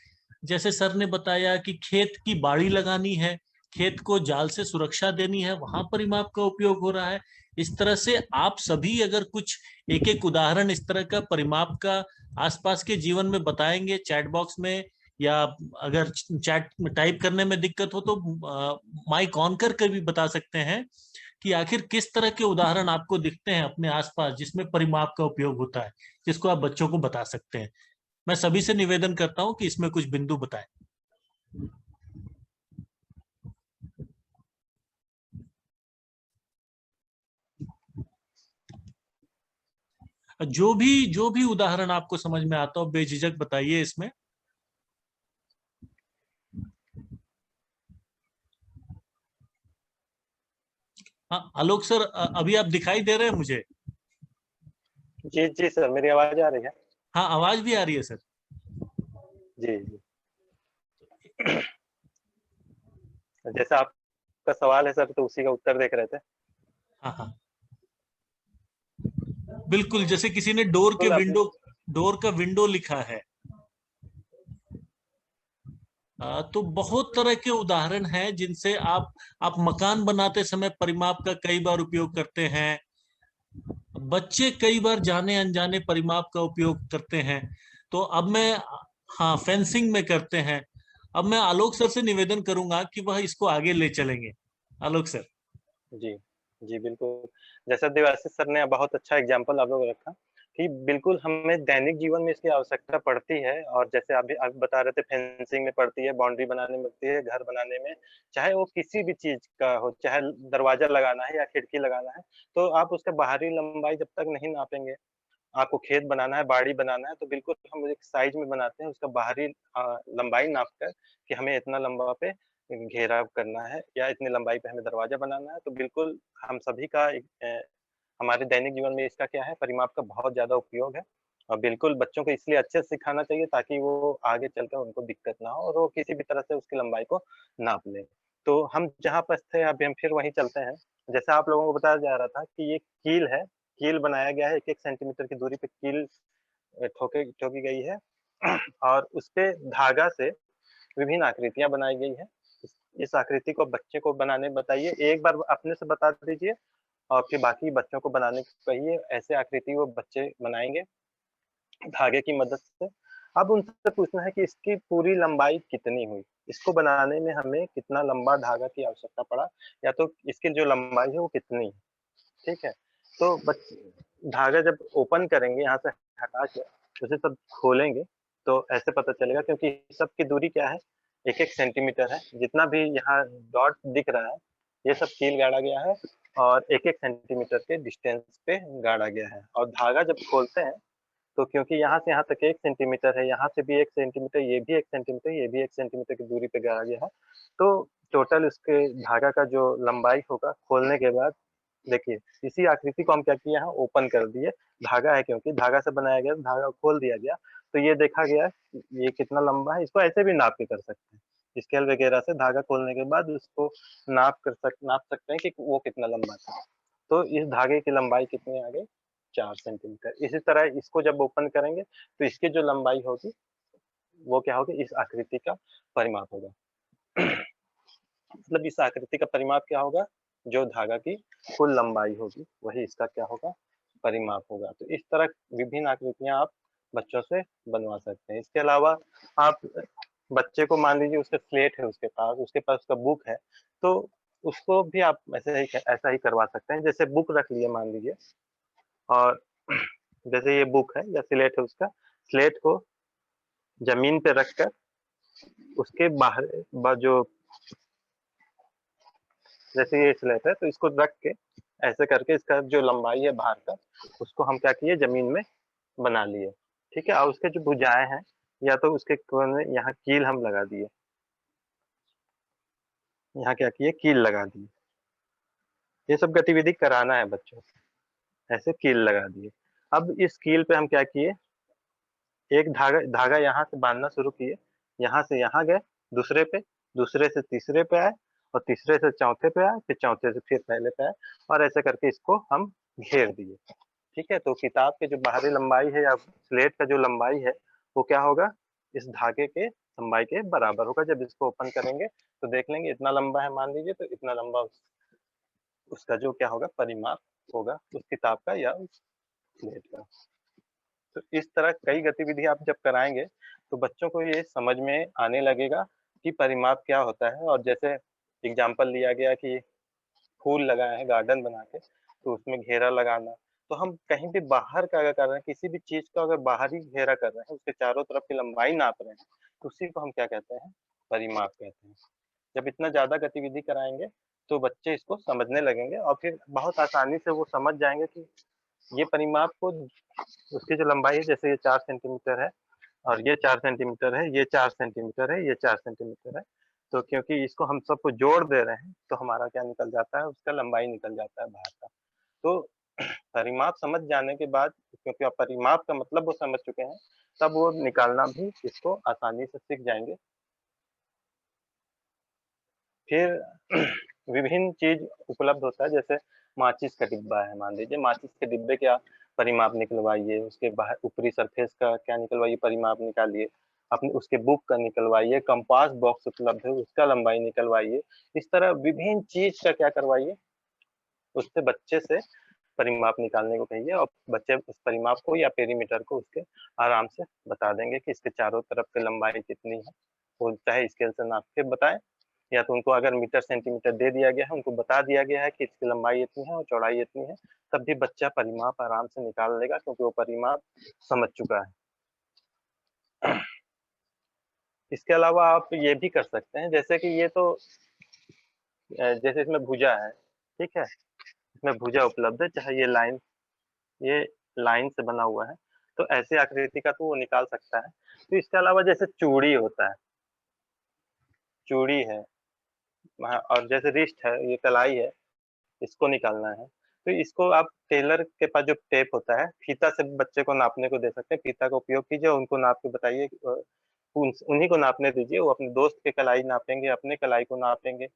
जैसे सर ने बताया कि खेत की बाड़ी लगानी है, खेत को जाल से सुरक्षा देनी है, वहां परिमाप का उपयोग हो रहा है। इस तरह से आप सभी अगर कुछ एक एक उदाहरण इस तरह का परिमाप का आसपास के जीवन में बताएंगे चैट बॉक्स में, या अगर चैट टाइप करने में दिक्कत हो तो माइक ऑन करके भी बता सकते हैं कि आखिर किस तरह के उदाहरण आपको दिखते हैं अपने आसपास जिसमें परिमाप का उपयोग होता है, जिसको आप बच्चों को बता सकते हैं। मैं सभी से निवेदन करता हूं कि इसमें कुछ बिंदु बताएं। जो भी उदाहरण आपको समझ में आता हो बेझिझक बताइए इसमें। हाँ आलोक सर, अभी आप दिखाई दे रहे हैं मुझे? जी, जी सर, मेरी आवाज़ आ रही है? हाँ, आवाज भी आ रही है सर। जी जी। जैसा आपका सवाल है सर, तो उसी का उत्तर देख रहे थे। हाँ हाँ, बिल्कुल, जैसे किसी ने बिल्कुल आपने। डोर का विंडो लिखा है। तो बहुत तरह के उदाहरण हैं जिनसे आप मकान बनाते समय परिमाप का कई बार उपयोग करते हैं। बच्चे कई बार जाने अनजाने परिमाप का उपयोग करते हैं। तो अब मैं, हाँ, फेंसिंग में करते हैं। अब मैं आलोक सर से निवेदन करूंगा कि वह इसको आगे ले चलेंगे। आलोक सर। जी, जी बिल्कुल। जैसा देवाशीष सर ने बहुत अच्छा एग्ज़ाम्पल आप लोगों को रखा कि बिल्कुल हमें दैनिक जीवन में इसकी आवश्यकता पड़ती है, और जैसे आप बता रहे थे फेंसिंग में पड़ती है, बाउंड्री बनाने में पड़ती है, घर बनाने में, चाहे वो किसी भी चीज़ का हो, चाहे दरवाज़ा लगाना है या खिड़की लगाना है, तो आप उसका बाहरी लंबाई जब तक नहीं नापेंगे, आपको खेत बनाना है, बाड़ी बनाना है, तो बिल्कुल हम एक साइज़ में बनाते हैं, उसका बाहरी लंबाई नाप कर कि हमें इतना लंबा पे घेराव करना है या इतनी लंबाई पे हमें दरवाज़ा बनाना है, तो बिल्कुल हम सभी का हमारे दैनिक जीवन में इसका क्या है, परिमाप का बहुत ज़्यादा उपयोग है। और बिल्कुल बच्चों को इसलिए अच्छे से सिखाना चाहिए ताकि वो आगे चलकर उनको दिक्कत ना हो और वो किसी भी तरह से उसकी लंबाई को नाप लें। तो हम जहाँ पर थे अभी हम फिर वहीं चलते हैं। जैसा आप लोगों को बताया जा रहा था कि ये कील है, कील बनाया गया है, 1-1 सेंटीमीटर की दूरी पे कील ठोकी गई है और उसपे धागा से विभिन्न आकृतियाँ बनाई गई हैं। इस आकृति को बच्चे को बनाने बताइए, एक बार अपने से बता दीजिए और फिर बाकी बच्चों को बनाने को कहिए, ऐसे आकृति वो बच्चे बनाएँगे धागे की मदद से। अब उनसे पूछना है कि इसकी पूरी लंबाई कितनी हुई? इसको बनाने में हमें कितना लंबा धागा की आवश्यकता पड़ा या तो इसकी जो लंबाई है वो कितनी है, ठीक है? तो धागा जब ओपन करेंगे यहाँ से हटा के उसे सब खोलेंगे, तो ऐसे पता चलेगा क्योंकि सब की दूरी क्या है? 1-1 सेंटीमीटर है। जितना भी यहाँ डॉट दिख रहा है, ये सब कील गाड़ा गया है और 1-1 सेंटीमीटर के डिस्टेंस पे गाड़ा गया है और धागा जब खोलते हैं, तो क्योंकि यहाँ से यहाँ तक 1 सेंटीमीटर है, यहाँ से भी 1 सेंटीमीटर, ये भी 1 सेंटीमीटर, ये भी 1 सेंटीमीटर की दूरी पे गाड़ा गया है। तो टोटल उसके धागा का जो लंबाई होगा खोलने के बाद देखिए, इसी आकृति को हम क्या किए यहाँ ओपन कर दिए, धागा है क्योंकि धागा से बनाया गया, धागा खोल दिया गया, तो ये देखा गया कि ये कितना लंबा है, इसको ऐसे भी नाप के कर सकते हैं। स्केल वगैरह से धागा खोलने के बाद उसको नाप सकते हैं कि वो कितना लंबा था। तो इस धागे की लंबाई कितनी आ गई? 4 सेंटीमीटर। इसी तरह इसको जब ओपन करेंगे, तो इसकी जो लंबाई होगी, वो क्या होगी? इस आकृति का परिमाप होगा। मतलब इस आकृति का परिमाप क्या होगा? जो धागा की कुल लंबाई होगी, वही इसका क्या होगा? परिमाप होगा। तो इस तरह विभिन्न आकृतियाँ आप बच्चों से बनवा सकते हैं। इसके अलावा आप बच्चे को मान लीजिए उसका स्लेट है उसके पास उसका बुक है, तो उसको भी आप ऐसा ही करवा सकते हैं। जैसे बुक रख लिए मान लीजिए और जैसे ये बुक है या स्लेट है उसका, स्लेट को ज़मीन पे रख कर उसके बाहर जो जैसे ये स्लेट है तो इसको रख के ऐसे करके इसका जो लंबाई है बाहर का उसको हम क्या किए जमीन में बना लिए, ठीक है? और उसके जो भुजाएं हैं या तो उसके कोने में यहाँ कील हम लगा दिए, यहाँ क्या किए कील लगा दिए। ये सब गतिविधि कराना है बच्चों को, ऐसे कील लगा दिए। अब इस कील पे हम क्या किए, एक धागा धागा यहाँ से बांधना शुरू किए, यहाँ से यहाँ गए दूसरे पे, दूसरे से तीसरे पे आए और तीसरे से चौथे पे आए, फिर चौथे से फिर पहले पे आए और ऐसे करके इसको हम घेर दिए, ठीक है? तो किताब की जो बाहरी लंबाई है या स्लेट का जो लंबाई है, वो क्या होगा? इस धागे के लंबाई के बराबर होगा। जब इसको ओपन करेंगे, तो देख लेंगे इतना लंबा है मान लीजिए, तो इतना लंबा उसका जो क्या होगा परिमाप होगा उस किताब का या उस स्लेट का। तो इस तरह कई गतिविधि आप जब कराएँगे, तो बच्चों को ये समझ में आने लगेगा कि परिमाप क्या होता है और जैसे एग्ज़ाम्पल लिया गया कि फूल लगाए हैं गार्डन बना के, तो उसमें घेरा लगाना। तो हम कहीं भी बाहर का अगर कर रहे हैं, किसी भी चीज़ का अगर बाहरी घेरा कर रहे हैं, उसके चारों तरफ की लंबाई नाप रहे हैं, तो उसी को हम क्या कहते हैं? परिमाप कहते हैं। जब इतना ज़्यादा गतिविधि कराएँगे, तो बच्चे इसको समझने लगेंगे और फिर बहुत आसानी से वो समझ जाएँगे कि ये परिमाप को उसकी जो लंबाई है जैसे ये 4 सेंटीमीटर है और ये 4 सेंटीमीटर है, ये 4 सेंटीमीटर है, ये 4 सेंटीमीटर है। तो क्योंकि इसको हम सबको जोड़ दे रहे हैं, तो हमारा क्या निकल जाता है, उसका लंबाई निकल जाता है बाहर का। तो परिमाप समझ जाने के बाद, क्योंकि आप परिमाप का मतलब वो समझ चुके हैं, तब वो निकालना भी इसको आसानी से सीख जाएँगे। फिर विभिन्न चीज़ उपलब्ध होता है, जैसे माचिस का डिब्बा है, मान लीजिए माचिस के डिब्बे का परिमाप निकलवाइए, उसके बाहर ऊपरी सरफेस का क्या निकलवाइए, परिमाप निकालिए, अपने उसके बुक का निकलवाइए, कंपास बॉक्स उपलब्ध है उसका लंबाई निकलवाइए। इस तरह विभिन्न चीज़ का क्या करवाइए, उससे बच्चे से परिमाप निकालने को कहिए और बच्चे उस परिमाप को या पेरीमीटर को उसके आराम से बता देंगे कि इसके चारों तरफ की लंबाई कितनी है। वो चाहे स्केल से नाप के बताएँ, या तो उनको अगर मीटर सेंटीमीटर दे दिया गया है, उनको बता दिया गया है कि इसकी लंबाई इतनी है और चौड़ाई इतनी है, तब भी बच्चा परिमाप आराम से निकाल लेगा, क्योंकि वो परिमाप समझ चुका है। इसके अलावा आप ये भी कर सकते हैं, जैसे कि ये तो जैसे इसमें भुजा है, ठीक है? इसमें भुजा उपलब्ध है, चाहे ये लाइन से बना हुआ है, तो ऐसी आकृति का तो वो निकाल सकता है। तो इसके अलावा जैसे चूड़ी होता है, चूड़ी है, हाँ, और जैसे रिस्ट है, ये कलाई है, इसको निकालना है, तो इसको आप टेलर के पास जो टेप होता है, फीता से बच्चे को नापने को दे सकते हैं, फीता का उपयोग कीजिए, उनको नाप के बताइए, उन्हीं को नापने दीजिए, वो अपने दोस्त की कलाई नापेंगे, अपने कलाई को नापेंगे,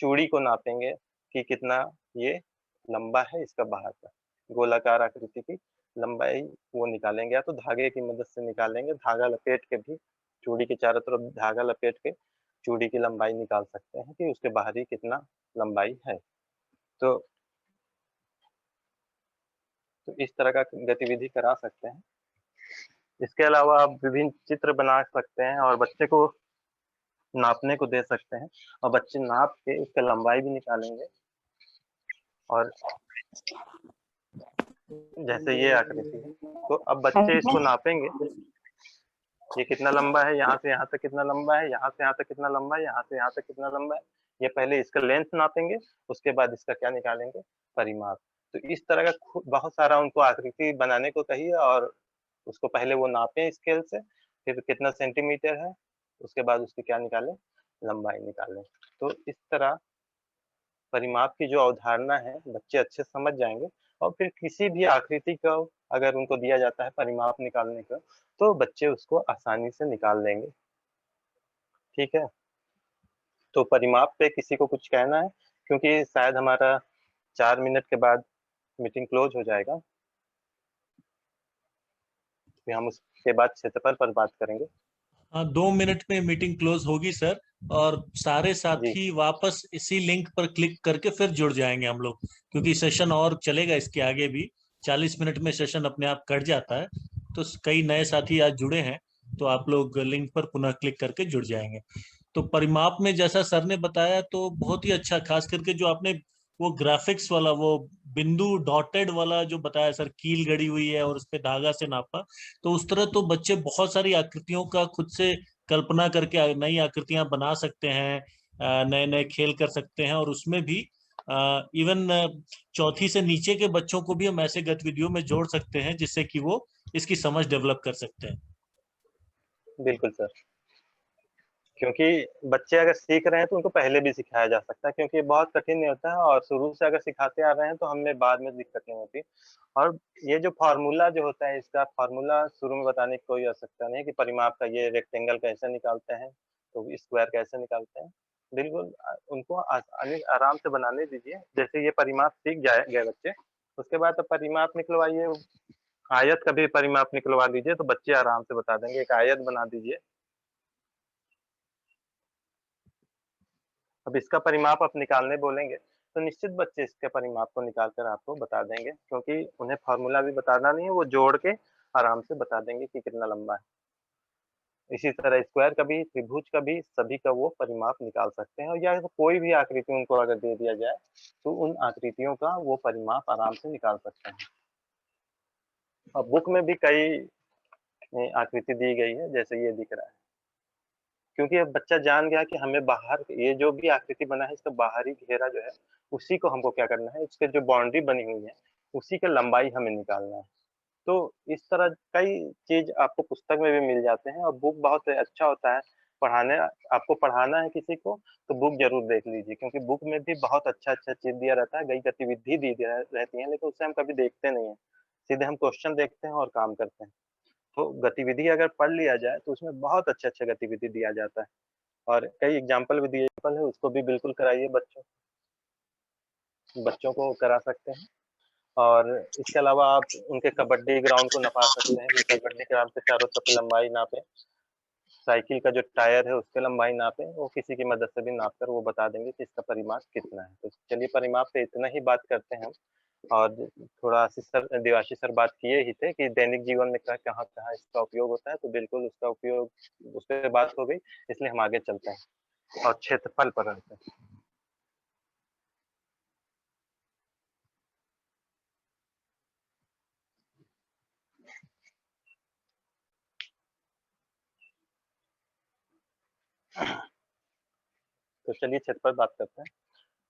चूड़ी को नापेंगे कि कितना ये लंबा है इसका बाहर का, गोलाकार आकृति की लंबाई वो निकालेंगे, या तो धागे की मदद से निकालेंगे, धागा लपेट के भी चूड़ी के चारों तरफ धागा लपेट के चूड़ी की लंबाई निकाल सकते हैं कि उसके बाहरी कितना लंबाई है। तो इस तरह का गतिविधि करा सकते हैं। इसके अलावा आप विभिन्न चित्र बना सकते हैं और बच्चे को नापने को दे सकते हैं, और बच्चे नाप के उसका लंबाई भी निकालेंगे। और जैसे ये आकृति है, तो अब बच्चे इसको नापेंगे, ये कितना लंबा है, यहाँ से यहाँ तक कितना लंबा है, यहाँ से यहाँ तक कितना लंबा है, यहाँ से यहाँ तक कितना लंबा है। ये पहले इसका लेंथ नापेंगे, उसके बाद इसका क्या निकालेंगे, परिमाप। तो इस तरह का बहुत सारा उनको आकृति बनाने को कहिए, और उसको पहले वो नापें स्केल से, फिर कितना सेंटीमीटर है, उसके बाद उसकी क्या निकालें, लंबाई निकालें। तो इस तरह परिमाप की जो अवधारणा है, बच्चे अच्छे से समझ जाएँगे, और फिर किसी भी आकृति को अगर उनको दिया जाता है परिमाप निकालने का, तो बच्चे उसको आसानी से निकाल लेंगे। ठीक है? तो परिमाप पे किसी को कुछ कहना है? क्योंकि शायद हमारा 4 मिनट के बाद मीटिंग क्लोज़ हो जाएगा। फिर हम उसके बाद क्षेत्रफल पर बात करेंगे। हाँ, 2 मिनट में मीटिंग क्लोज होगी सर, और सारे जी, साथी वापस इसी लिंक पर क्लिक करके फिर जुड़ जाएंगे हम लोग, क्योंकि सेशन और चलेगा इसके आगे भी। 40 मिनट में सेशन अपने आप कट जाता है, तो कई नए साथी आज जुड़े हैं, तो आप लोग लिंक पर पुनः क्लिक करके जुड़ जाएंगे। तो परिमाप में जैसा सर ने बताया, तो बहुत ही अच्छा, खास करके जो आपने वो ग्राफिक्स वाला, वो बिंदु डॉटेड वाला जो बताया सर, कील गड़ी हुई है और उस पे धागा से नापा, तो उस तरह तो बच्चे बहुत सारी आकृतियों का खुद से कल्पना करके नई आकृतियां बना सकते हैं, नए नए खेल कर सकते हैं, और उसमें भी इवन चौथी से नीचे के बच्चों को भी हम ऐसे गतिविधियों में जोड़ सकते हैं, जिससे कि वो इसकी समझ डेवलप कर सकते हैं। बिल्कुल सर। क्योंकि बच्चे अगर सीख रहे हैं तो उनको पहले भी सिखाया जा सकता है, क्योंकि ये बहुत कठिन नहीं होता है, और शुरू से अगर सिखाते आ रहे हैं तो हमें बाद में दिक्कत नहीं होती। और ये जो फ़ॉर्मूला जो होता है, इसका फ़ॉर्मूला शुरू में बताने की कोई आवश्यकता नहीं है कि परिमाप का ये रेक्टेंगल कैसे निकालते हैं, तो स्क्वायर कैसे निकालते हैं। बिल्कुल उनको आसानी आराम से बनाने दीजिए। जैसे ये परिमाप सीख जाए गए बच्चे, उसके बाद तो परिमाप निकलवाइए, आयत का भी परिमाप निकलवा दीजिए, तो बच्चे आराम से बता देंगे। एक आयत बना दीजिए, अब इसका परिमाप आप निकालने बोलेंगे, तो निश्चित बच्चे इसके परिमाप को निकाल कर आपको बता देंगे, क्योंकि उन्हें फ़ॉर्मूला भी बताना नहीं है, वो जोड़ के आराम से बता देंगे कि कितना लंबा है। इसी तरह स्क्वायर का भी, त्रिभुज का भी, सभी का वो परिमाप निकाल सकते हैं, और या तो कोई भी आकृति उनको अगर दे दिया जाए, तो उन आकृतियों का वो परिमाप आराम से निकाल सकते हैं। और बुक में भी कई आकृति दी गई है, जैसे ये दिख रहा है। क्योंकि अब बच्चा जान गया कि हमें बाहर ये जो भी आकृति बना है, इसका बाहरी घेरा जो है, उसी को हमको क्या करना है, इसके जो बाउंड्री बनी हुई है, उसी की लंबाई हमें निकालना है। तो इस तरह कई चीज़ आपको पुस्तक में भी मिल जाते हैं, और बुक बहुत अच्छा होता है पढ़ाने आपको पढ़ाना है किसी को तो बुक जरूर देख लीजिए, क्योंकि बुक में भी बहुत अच्छा चीज दिया रहता है, कई गतिविधि दी रहती है, लेकिन उससे हम कभी देखते नहीं है, सीधे हम क्वेश्चन देखते हैं और काम करते हैं। तो गतिविधि अगर पढ़ लिया जाए तो उसमें बहुत अच्छा गतिविधि दिया जाता है, और कई एग्जाम्पल भी दिए है, उसको भी बिल्कुल कराइए, बच्चों को करा सकते हैं। और इसके अलावा आप उनके कबड्डी ग्राउंड को नपा सकते हैं, कि कबड्डी ग्राउंड के चारों तरफ लंबाई नापे, साइकिल का जो टायर है उसके लंबाई नापे, वो किसी की मदद से भी नाप कर वो बता देंगे कि इसका परिमाप कितना है। तो चलिए परिमाप पे इतना ही बात करते हैं हम। और थोड़ा आशीष सर, देवाशीष सर बात किए ही थे कि दैनिक जीवन में कहाँ कहाँ इसका उपयोग होता है, तो बिल्कुल उसका उपयोग उस पर बात हो गई, इसलिए हम आगे चलते हैं और क्षेत्रफल पर रहते हैं। तो चलिए क्षेत्रफल बात करते हैं।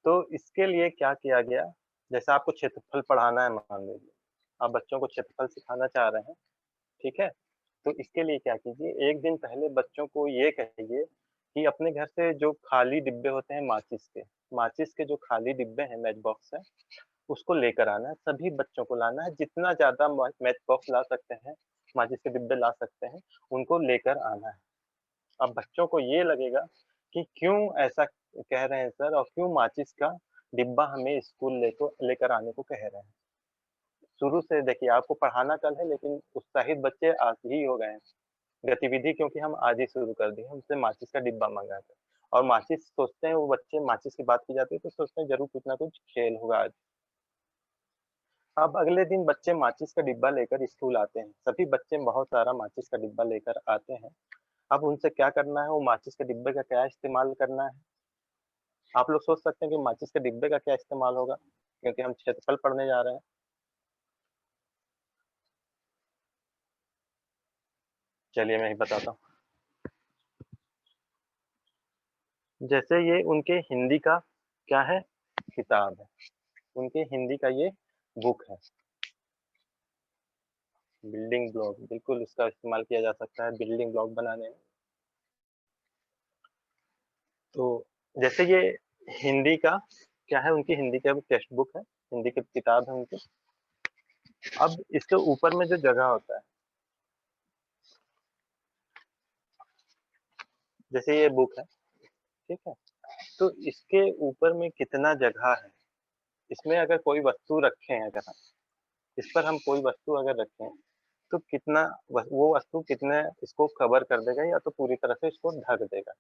तो इसके लिए क्या किया गया, जैसे आपको क्षेत्रफल पढ़ाना है, मान लीजिए आप बच्चों को क्षेत्रफल सिखाना चाह रहे हैं, ठीक है, तो इसके लिए क्या कीजिए, एक दिन पहले बच्चों को ये कहिए कि अपने घर से जो खाली डिब्बे होते हैं माचिस के जो खाली डिब्बे हैं, मैच बॉक्स है, उसको लेकर आना है, सभी बच्चों को लाना है, जितना ज्यादा मैच बॉक्स ला सकते हैं, माचिस के डिब्बे ला सकते हैं, उनको लेकर आना है। अब बच्चों को ये लगेगा कि क्यों ऐसा कह रहे हैं सर, और क्यों माचिस का डिब्बा हमें स्कूल लेकर आने को कह रहे हैं। शुरू से देखिए, आपको पढ़ाना कल है, लेकिन उत्साहित बच्चे आज ही हो गए हैं। गतिविधि क्योंकि हम आज ही शुरू कर दी, हमसे माचिस का डिब्बा मंगा था, और माचिस सोचते हैं, वो बच्चे माचिस की बात की जाती है तो सोचते हैं जरूर कुछ ना कुछ खेल होगा आज। अब अगले दिन बच्चे माचिस का डिब्बा लेकर स्कूल आते हैं, सभी बच्चे बहुत सारा माचिस का डिब्बा लेकर आते हैं। अब उनसे क्या करना है, वो माचिस के डिब्बे का क्या इस्तेमाल करना है। आप लोग सोच सकते हैं कि माचिस के डिब्बे का क्या इस्तेमाल होगा, क्योंकि हम क्षेत्रफल पढ़ने जा रहे हैं। चलिए मैं ही बताता हूँ। जैसे ये उनके हिंदी का क्या है, किताब है, उनके हिंदी का ये बुक है, बिल्डिंग ब्लॉक, बिल्कुल उसका इस्तेमाल किया जा सकता है बिल्डिंग ब्लॉक बनाने में। तो जैसे ये हिंदी का क्या है, उनकी हिंदी का टेक्स्ट बुक है, हिंदी की किताब है उनकी। अब इसके ऊपर में जो जगह होता है, जैसे ये बुक है, ठीक है, तो इसके ऊपर में कितना जगह है, इसमें अगर कोई वस्तु रखें, अगर हम इस पर हम कोई वस्तु अगर रखें तो कितना वो वस्तु कितने इसको कवर कर देगा, या तो पूरी तरह से इसको ढक देगा।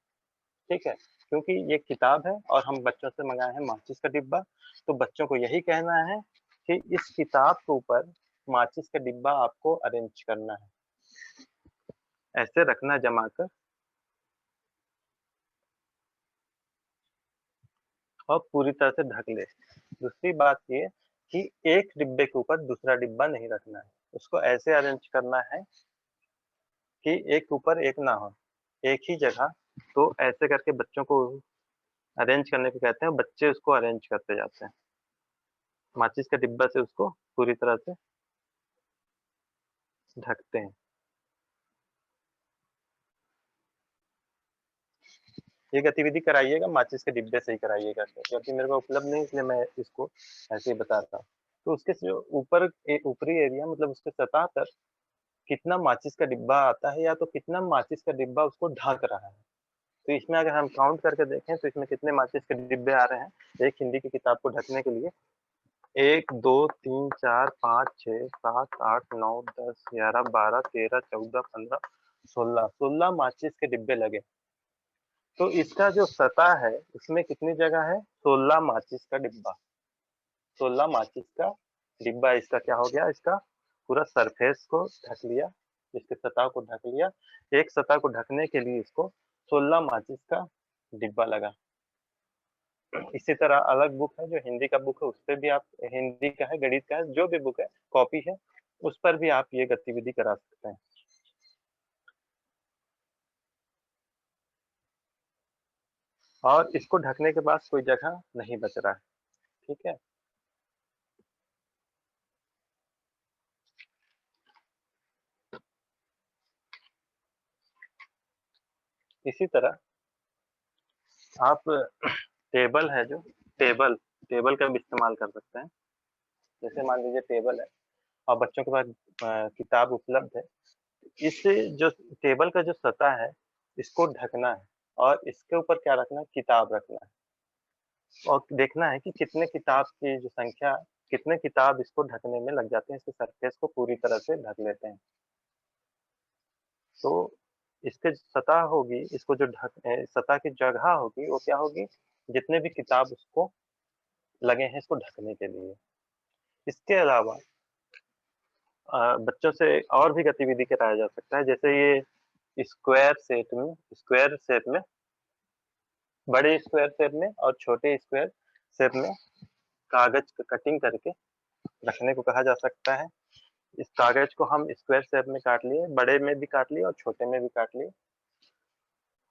ठीक है, क्योंकि ये किताब है और हम बच्चों से मंगाए हैं माचिस का डिब्बा, तो बच्चों को यही कहना है कि इस किताब के ऊपर माचिस का डिब्बा आपको अरेंज करना है, ऐसे रखना जमा कर, और पूरी तरह से ढक ले। दूसरी बात ये कि एक डिब्बे के ऊपर दूसरा डिब्बा नहीं रखना है, उसको ऐसे अरेंज करना है कि एक ऊपर एक ना हो, एक ही जगह। तो ऐसे करके बच्चों को अरेंज करने को कहते हैं, बच्चे उसको अरेंज करते जाते हैं, माचिस के डिब्बा से उसको पूरी तरह से ढकते हैं। ये गतिविधि कराइएगा, माचिस के डिब्बे से ही कराइएगा, क्योंकि मेरे को उपलब्ध नहीं, इसलिए मैं इसको ऐसे ही बता रहा हूँ। तो उसके जो ऊपरी एरिया, मतलब उसके सतह पर कितना माचिस का डिब्बा आता है, या तो कितना माचिस का डिब्बा उसको ढक रहा है। तो इसमें अगर हम काउंट करके देखें तो इसमें कितने माचिस के डिब्बे आ रहे हैं एक हिंदी की किताब को ढकने के लिए। 1 2 3 4 5 6 7 8 9 10 11 12 13 14 15 16 माचिस के डिब्बे लगे। तो इसका जो सतह है उसमें कितनी जगह है, 16 माचिस का डिब्बा। 16 माचिस का डिब्बा इसका क्या हो गया, इसका पूरा सरफेस को ढक लिया, इसके सतह को ढक लिया। एक सतह को ढकने के लिए इसको 16 माचिस का डिब्बा लगा। इसी तरह अलग बुक है, जो हिंदी का बुक है, उस पर भी आप, हिंदी का है, गणित का है, जो भी बुक है, कॉपी है, उस पर भी आप ये गतिविधि करा सकते हैं। और इसको ढकने के बाद कोई जगह नहीं बच रहा है, ठीक है। इसी तरह आप टेबल है जो टेबल टेबल का भी इस्तेमाल कर सकते हैं। जैसे मान लीजिए टेबल है और बच्चों के पास किताब उपलब्ध है। इस जो टेबल का जो सतह है, इसको ढकना है और इसके ऊपर क्या रखना है, किताब रखना है और देखना है कि कितने किताब की जो संख्या, कितने किताब इसको ढकने में लग जाते हैं, इसके सरफेस को पूरी तरह से ढक लेते हैं। तो इसके सतह होगी, इसको जो सतह की जगह होगी वो क्या होगी, जितने भी किताब उसको लगे हैं इसको ढकने के लिए। इसके अलावा बच्चों से और भी गतिविधि कराया जा सकता है। जैसे ये स्क्वायर शेप में, बड़े स्क्वायर शेप में और छोटे स्क्वायर शेप में कागज का कटिंग करके रखने को कहा जा सकता है। इस कागज को हम स्क्वायर शेप में काट लिए, बड़े में भी काट लिए और छोटे में भी काट लिए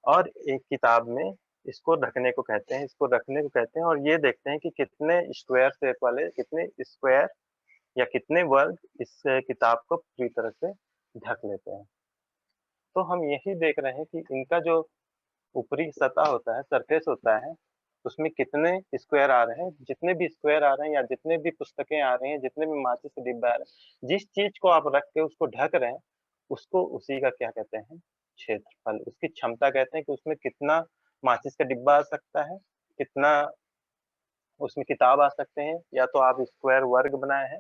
और एक किताब में इसको ढकने को कहते हैं, इसको रखने को कहते हैं। और ये देखते हैं कि कितने स्क्वायर शेप वाले, कितने स्क्वायर या कितने वर्ग इस किताब को पूरी तरह से ढक लेते हैं। तो हम यही देख रहे हैं कि इनका जो ऊपरी सतह होता है, सरफेस होता है, उसमें कितने स्क्वायर आ रहे हैं। जितने भी स्क्वायर आ रहे हैं या जितने भी पुस्तकें आ रही हैं, जितने भी माचिस के डिब्बे आ रहे हैं, जिस चीज को आप रख के उसको ढक रहे हैं, उसको उसी का क्या कहते हैं, क्षेत्रफल, उसकी क्षमता कहते हैं कि उसमें कितना माचिस का डिब्बा आ सकता है, कितना उसमें किताब आ सकते हैं, या तो आप स्क्वायर वर्ग बनाए हैं,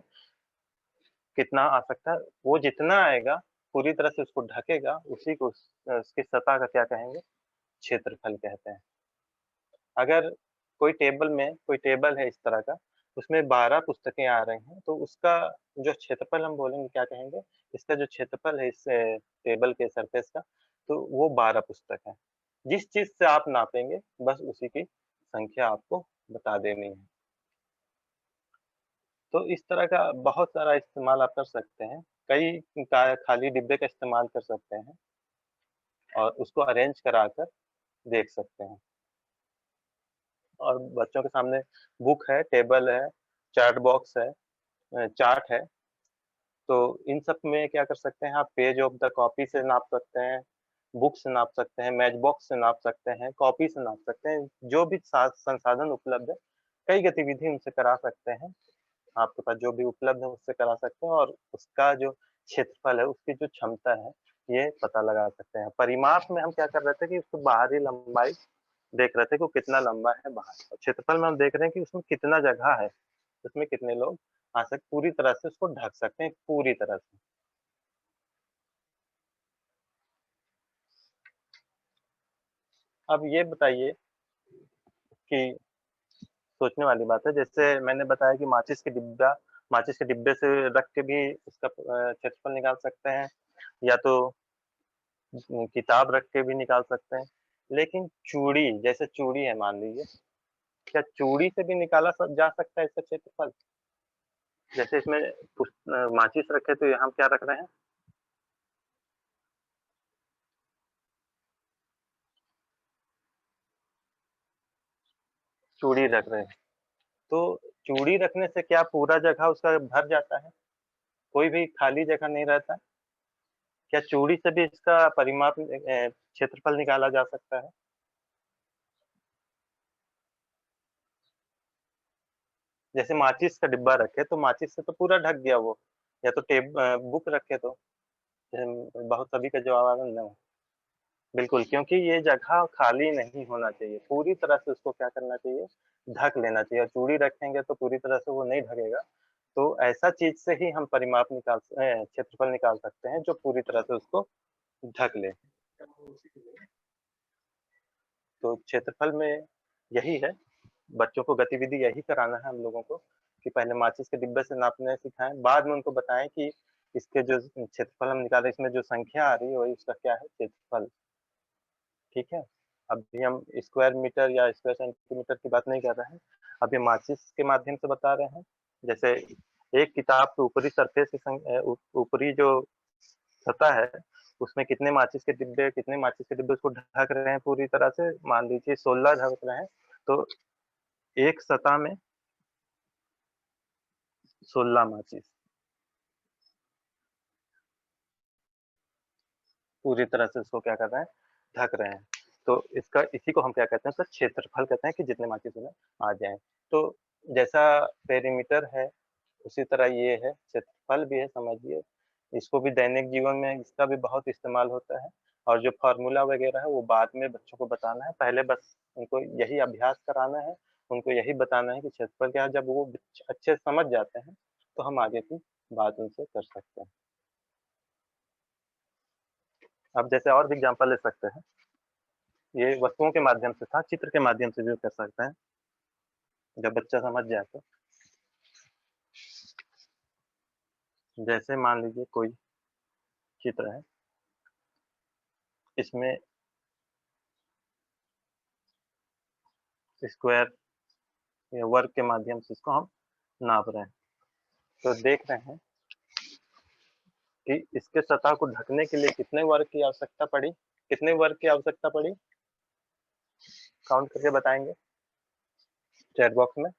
कितना आ सकता है, वो जितना आएगा पूरी तरह से उसको ढकेगा, उसी को उसकी सतह का क्या कहेंगे, क्षेत्रफल कहते हैं। अगर कोई टेबल है इस तरह का, उसमें 12 पुस्तकें आ रही हैं, तो उसका जो क्षेत्रफल हम बोलेंगे क्या कहेंगे, इसका जो क्षेत्रफल है इस टेबल के सरफेस का, तो वो 12 पुस्तक है। जिस चीज से आप नापेंगे बस उसी की संख्या आपको बता देनी है। तो इस तरह का बहुत सारा इस्तेमाल आप कर सकते हैं। कई खाली डिब्बे का इस्तेमाल कर सकते हैं और उसको अरेंज कराकर देख सकते हैं। और बच्चों के सामने बुक है, टेबल है, चार्ट बॉक्स है, चार्ट है, तो इन सब में क्या कर सकते हैं, आप पेज ऑफ द कॉपी से नाप सकते हैं, बुक से नाप सकते हैं, मैच बॉक्स से नाप सकते हैं, कॉपी से नाप सकते हैं, जो भी संसाधन उपलब्ध है, कई गतिविधि उनसे करा सकते हैं। आपके पास जो भी उपलब्ध है उससे करा सकते हैं और उसका जो क्षेत्रफल है, उसकी जो क्षमता है, ये पता लगा सकते हैं। परिमाप में हम क्या कर रहे थे कि उसको बाहरी लंबाई देख रहे थे कि वो कितना लंबा है बाहर, और क्षेत्रफल में हम देख रहे हैं कि उसमें कितना जगह है, उसमें कितने लोग आ सकते, पूरी तरह से उसको ढक सकते हैं, पूरी तरह से। अब ये बताइए कि सोचने वाली बात है, जैसे मैंने बताया कि माचिस के डिब्बे से रख के भी उसका क्षेत्रफल निकाल सकते हैं, या तो किताब रख के भी निकाल सकते हैं। लेकिन चूड़ी, जैसे चूड़ी है मान लीजिए, क्या चूड़ी से भी निकाला जा सकता है इसका क्षेत्रफल? जैसे इसमें माचिस रखे तो यहाँ हम क्या रख रहे हैं, चूड़ी रख रहे हैं। तो चूड़ी रखने से क्या पूरा जगह उसका भर जाता है, कोई भी खाली जगह नहीं रहता है? क्या चूड़ी से भी इसका परिमाप क्षेत्रफल निकाला जा सकता है? जैसे माचिस का डिब्बा रखे तो माचिस से तो पूरा ढक गया वो, या तो बुक रखे तो, बहुत सभी का जवाब आ रहा है नहीं। बिल्कुल, क्योंकि ये जगह खाली नहीं होना चाहिए, पूरी तरह से उसको क्या करना चाहिए, ढक लेना चाहिए। चूड़ी रखेंगे तो पूरी तरह से वो नहीं ढकेगा। तो ऐसा चीज से ही हम क्षेत्रफल निकाल सकते हैं जो पूरी तरह से उसको ढक ले। तो क्षेत्रफल में यही है, बच्चों को गतिविधि यही कराना है हम लोगों को, कि पहले माचिस के डिब्बे से नापने सिखाएं, बाद में उनको बताएं कि इसके जो क्षेत्रफल हम निकाल रहे हैं, इसमें जो संख्या आ रही है वही उसका क्या है, क्षेत्रफल। ठीक है, अभी हम स्क्वायर मीटर या स्क्वायर सेंटीमीटर की बात नहीं कर रहे हैं, अभी माचिस के माध्यम से बता रहे हैं। जैसे एक किताब के ऊपरी सरफेस की ऊपरी जो सतह है, उसमें कितने माचिस के डिब्बे उसको ढक रहे हैं पूरी तरह से, मान लीजिए 16 ढक रहे हैं, तो एक सतह में 16 माचिस पूरी तरह से उसको क्या कर रहे हैं, ढक रहे हैं। तो इसी को हम क्या कहते हैं, उसका क्षेत्रफल कहते हैं कि जितने माचिस उसमें आ जाएँ। तो जैसा पेरीमीटर है, उसी तरह ये है, क्षेत्रफल भी है समझिए। इसको भी दैनिक जीवन में इसका भी बहुत इस्तेमाल होता है और जो फ़ॉर्मूला वगैरह है वो बाद में बच्चों को बताना है, पहले बस उनको यही अभ्यास कराना है, उनको यही बताना है कि क्षेत्रफल क्या है। जब वो अच्छे से समझ जाते हैं, तो हम आगे की बात उनसे कर सकते हैं। अब जैसे और भी एग्ज़ाम्पल ले सकते हैं। ये वस्तुओं के माध्यम से था, चित्र के माध्यम से भी कर सकते हैं, जब बच्चा समझ जाए तो। जैसे मान लीजिए कोई चित्र है, इसमें स्क्वायर या वर्ग के माध्यम से इसको हम नाप रहे हैं। तो देख रहे हैं कि इसके सतह को ढकने के लिए कितने वर्ग की आवश्यकता पड़ी? कितने वर्ग की आवश्यकता पड़ी? काउंट करके बताएँगे चैट बॉक्स में।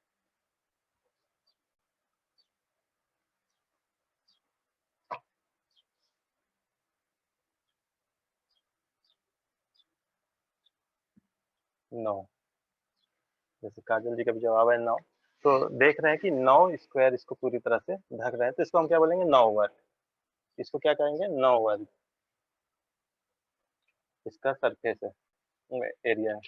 नौ। जैसे काजल जी का भी जवाब है 9। तो देख रहे हैं कि 9 स्क्वायर इसको पूरी तरह से ढक रहे हैं, तो इसको हम क्या बोलेंगे? 9 वर्ग। इसको क्या कहेंगे? 9 वर्ग। इसका सरफेस है, एरिया है।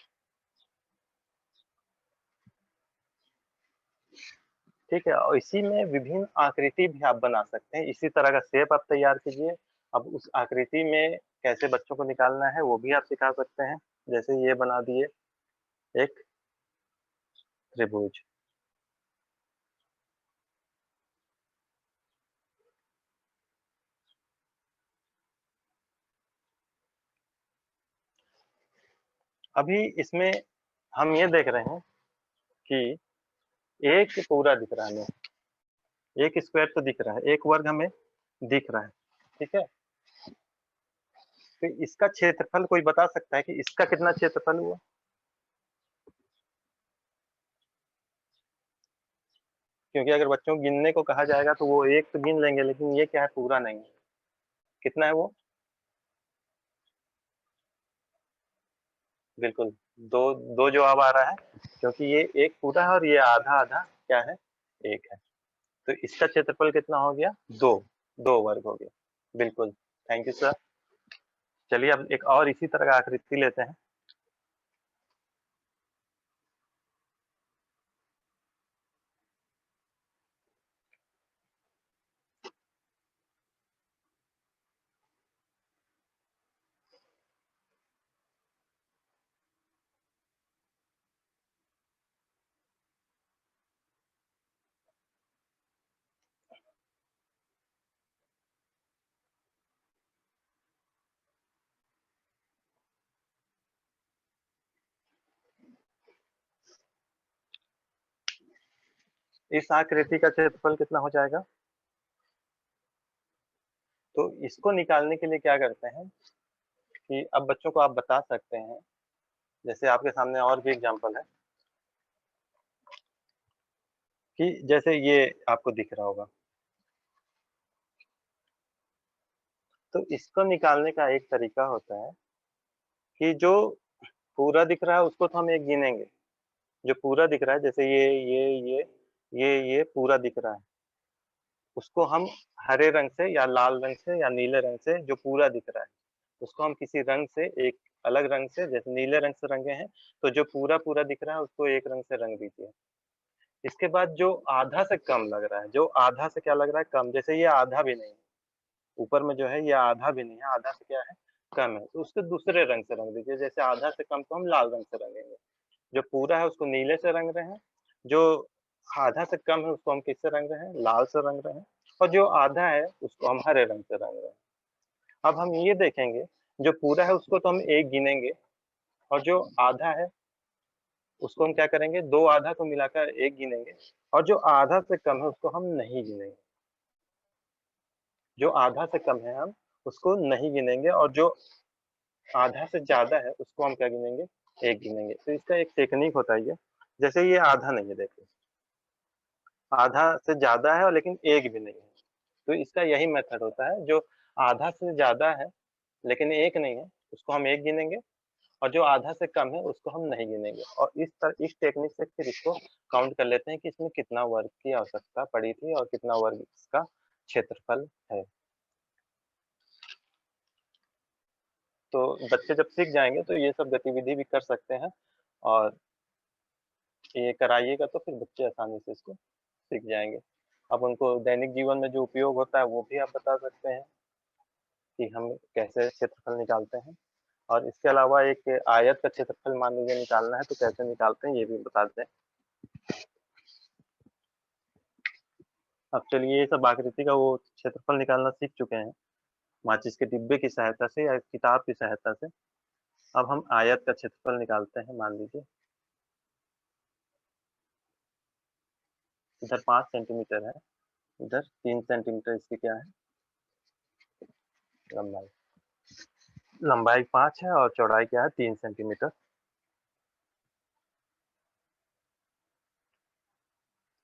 ठीक है, और इसी में विभिन्न आकृति भी आप बना सकते हैं। इसी तरह का शेप आप तैयार कीजिए। अब उस आकृति में कैसे बच्चों को निकालना है वो भी आप सिखा सकते हैं। जैसे ये बना दिए एक त्रिभुज। अभी इसमें हम ये देख रहे हैं कि एक पूरा दिख रहा है हमें, एक स्क्वायर तो दिख रहा है, एक वर्ग हमें दिख रहा है, ठीक है? तो इसका क्षेत्रफल कोई बता सकता है कि इसका कितना क्षेत्रफल हुआ? क्योंकि अगर बच्चों को गिनने को कहा जाएगा तो वो एक तो गिन लेंगे, लेकिन ये क्या है, पूरा नहीं है। कितना है वो? बिल्कुल, 2 जवाब आ रहा है, क्योंकि ये एक पूरा है और ये आधा-आधा क्या है? 1 है। तो इसका क्षेत्रफल कितना हो गया? 2, 2 वर्ग हो गया। बिल्कुल, थैंक यू सर। चलिए अब एक और इसी तरह का आकृति लेते हैं। इस आकृति का क्षेत्रफल कितना हो जाएगा? तो इसको निकालने के लिए क्या करते हैं कि अब बच्चों को आप बता सकते हैं, जैसे आपके सामने और भी एग्जांपल है कि जैसे ये आपको दिख रहा होगा। तो इसको निकालने का एक तरीका होता है कि जो पूरा दिख रहा है उसको तो हम एक गिनेंगे। जो पूरा दिख रहा है जैसे ये पूरा दिख रहा है। उसको हम हरे रंग से या लाल रंग से या नीले रंग से जो पूरा दिख रहा है, उसको हम किसी रंग से एक अलग रंग से जैसे नीले रंग से रंगे हैं, तो जो पूरा दिख रहा है उसको एक रंग से रंग दीजिए। इसके बाद जो आधा से कम लग रहा है, जो आधा से क्या लग रहा है कम, जैसे ये आधा भी नहीं है, ऊपर में जो है ये आधा भी नहीं है, आधा से क्या है कम है, तो उसको दूसरे रंग से रंग दीजिए। जैसे आधा से कम को हम लाल रंग से रंगेंगे, जो पूरा है उसको नीले से रंग रहे हैं, जो आधा से कम है उसको हम किससे रंग रहे हैं, लाल से रंग रहे हैं, और जो आधा है उसको हम हरे रंग से रंग रहे हैं। अब हम ये देखेंगे, जो पूरा है उसको तो हम एक गिनेंगे, और जो आधा है उसको हम क्या करेंगे, दो आधा को मिलाकर एक गिनेंगे, और जो आधा से कम है उसको हम नहीं गिनेंगे। जो आधा से कम है हम उसको नहीं गिनेंगे, और जो आधा से ज्यादा है उसको हम क्या गिनेंगे, एक गिनेंगे। तो इसका एक टेक्निक होता है ये, जैसे ये आधा नहीं है, देखिए आधा से ज्यादा है और लेकिन एक भी नहीं है, तो इसका यही मेथड होता है। जो आधा से ज्यादा है लेकिन एक नहीं है उसको हम एक गिनेंगे, और जो आधा से कम है उसको हम नहीं गिनेंगे। और इस टेक्निक से फिर इसको काउंट कर लेते हैं कि इसमें कितना वर्ग की आवश्यकता पड़ी थी और कितना वर्ग इसका क्षेत्रफल है। तो बच्चे जब सीख जाएंगे तो ये सब गतिविधि भी कर सकते हैं, और ये कराइएगा तो फिर बच्चे आसानी से इसको सीख जाएंगे। अब उनको दैनिक जीवन में जो उपयोग होता है वो भी आप बता सकते हैं कि हम कैसे क्षेत्रफल निकालते हैं। और इसके अलावा एक आयत का क्षेत्रफल मान लीजिए निकालना है तो कैसे निकालते हैं ये भी बता दें। अब चलिए ये सब आकृति का वो क्षेत्रफल निकालना सीख चुके हैं माचिस के डिब्बे की सहायता से या किताब की सहायता से। अब हम आयत का क्षेत्रफल निकालते हैं। मान लीजिए इधर 5 सेंटीमीटर है, इधर 3 सेंटीमीटर इसकी क्या है, लंबाई। लंबाई 5 है और चौड़ाई क्या है, 3 सेंटीमीटर।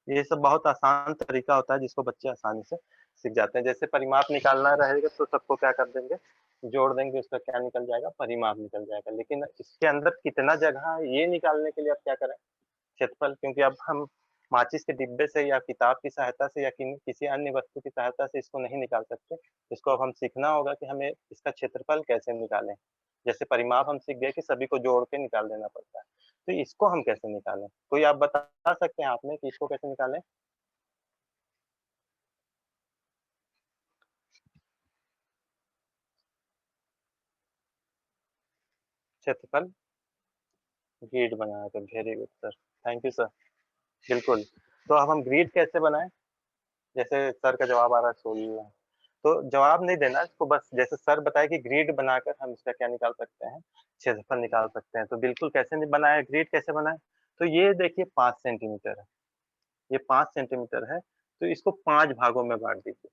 ये सब बहुत आसान तरीका होता है जिसको बच्चे आसानी से सीख जाते हैं। जैसे परिमाप निकालना रहेगा तो सबको क्या कर देंगे, जोड़ देंगे, उसका क्या निकल जाएगा, परिमाप निकल जाएगा। लेकिन इसके अंदर कितना जगह है ये निकालने के लिए आप क्या करें, क्षेत्रफल। क्योंकि अब हम माचिस के डिब्बे से या किताब की सहायता से या किसी अन्य वस्तु की सहायता से इसको नहीं निकाल सकते। इसको अब हम सीखना होगा कि हमें इसका क्षेत्रफल कैसे निकालें। जैसे परिमाप हम सीख गए कि सभी को जोड़ के निकाल देना पड़ता है, तो इसको हम कैसे निकालें, कोई आप बता सकते हैं आपने कि इसको कैसे निकालें। क्षेत्रफल ग्रिड बनाकर, very good sir, thank you sir. बिल्कुल, तो अब हम ग्रिड कैसे बनाएं, जैसे सर का जवाब आ रहा है 16। तो जवाब नहीं देना इसको, बस जैसे सर बताए कि ग्रिड बनाकर हम इसका क्या निकाल सकते हैं, क्षेत्रफल निकाल सकते हैं। तो बिल्कुल कैसे बनाए, ग्रिड कैसे बनाए। तो ये देखिए 5 सेंटीमीटर है, ये 5 सेंटीमीटर है, तो इसको 5 भागों में बांट दीजिए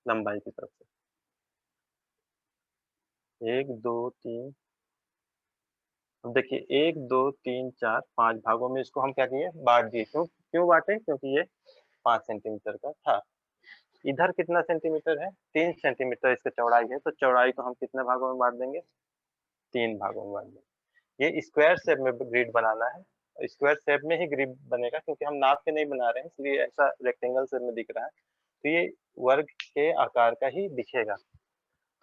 लंबाई की तरफ से। 1 2 3, अब देखिए 1 2 3 4 5 भागों में इसको हम क्या किए, बांट दिए। क्यों क्यों बांटे, क्योंकि ये 5 सेंटीमीटर का था। इधर कितना सेंटीमीटर है, 3 सेंटीमीटर इसकी चौड़ाई है, तो चौड़ाई को हम कितने भागों में बांट देंगे, 3 भागों में बांट देंगे। ये स्क्वायर शेप में ग्रिड बनाना है, स्क्वायर शेप में ही ग्रिड बनेगा, क्योंकि हम नाप के नहीं बना रहे हैं इसलिए ऐसा रेक्टेंगल शेप में दिख रहा है। तो ये वर्ग के आकार का ही दिखेगा।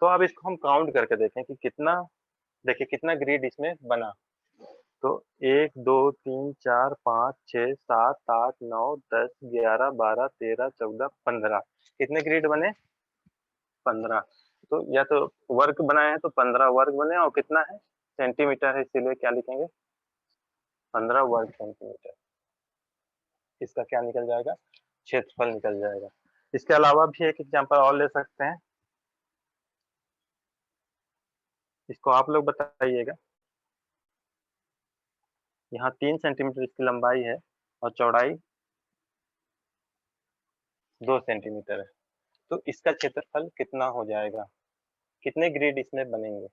तो अब इसको हम काउंट करके देखें कि कितना, देखिए कितना ग्रिड इसमें बना। तो 1 2 3 4 5 6 7 8 9 10 11 12 13 14 15, कितने ग्रिड बने, 15। तो या तो वर्ग बनाए हैं तो 15 वर्ग बने, और कितना है, सेंटीमीटर है, इसीलिए क्या लिखेंगे, 15 वर्ग सेंटीमीटर। इसका क्या निकल जाएगा, क्षेत्रफल निकल जाएगा। इसके अलावा भी एक एग्जांपल और ले सकते हैं, इसको आप लोग बताइएगा। यहाँ 3 सेंटीमीटर इसकी लंबाई है और चौड़ाई 2 सेंटीमीटर है, तो इसका क्षेत्रफल कितना हो जाएगा, कितने ग्रिड इसमें बनेंगे।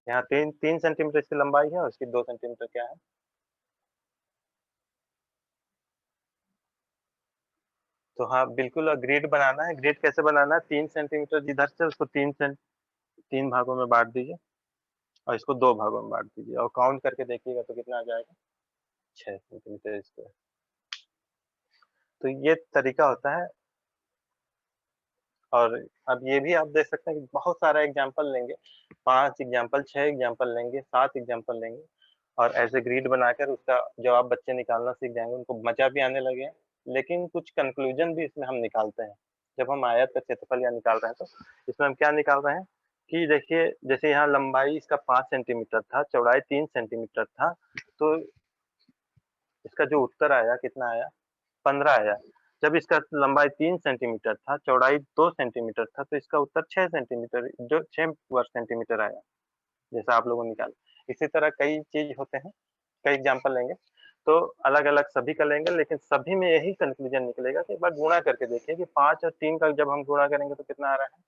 यहाँ 3 सेंटीमीटर इसकी लंबाई है और इसकी 2 सेंटीमीटर क्या है। तो हाँ बिल्कुल, ग्रिड बनाना है। ग्रिड कैसे बनाना है, 3 सेंटीमीटर जिधर से उसको 3 भागों में बांट दीजिए और इसको 2 भागों में बांट दीजिए, और काउंट करके देखिएगा तो कितना आ जाएगा, 6 सेंटीमीटर स्क्वायर। तो ये तरीका होता है। और अब ये भी आप देख सकते हैं कि बहुत सारा एग्जाम्पल लेंगे, 5 एग्जाम्पल, 6 एग्जाम्पल लेंगे, 7 एग्जाम्पल लेंगे, और ऐसे ग्रिड बनाकर उसका जवाब बच्चे निकालना सीख जाएंगे, उनको मजा भी आने लगे। लेकिन कुछ कंक्लूजन भी इसमें हम निकालते हैं जब हम आयत का क्षेत्रफल या निकाल रहे हैं। तो इसमें हम क्या निकाल रहे हैं कि देखिए, जैसे यहाँ लंबाई इसका 5 सेंटीमीटर था, चौड़ाई 3 सेंटीमीटर था, तो इसका जो उत्तर आया कितना आया, 15 आया। जब इसका लंबाई 3 सेंटीमीटर था, चौड़ाई 2 सेंटीमीटर था, तो इसका उत्तर 6 सेंटीमीटर, जो 6 वर्ग सेंटीमीटर आया, जैसा आप लोगों ने निकाला। इसी तरह कई चीज होते हैं, कई एग्जाम्पल लेंगे, तो अलग-अलग सभी का लेंगे, लेकिन सभी में यही कंक्लूजन निकलेगा कि एक बार गुणा करके देखिए कि 5 और 3 का जब हम गुणा करेंगे तो कितना आ रहा है,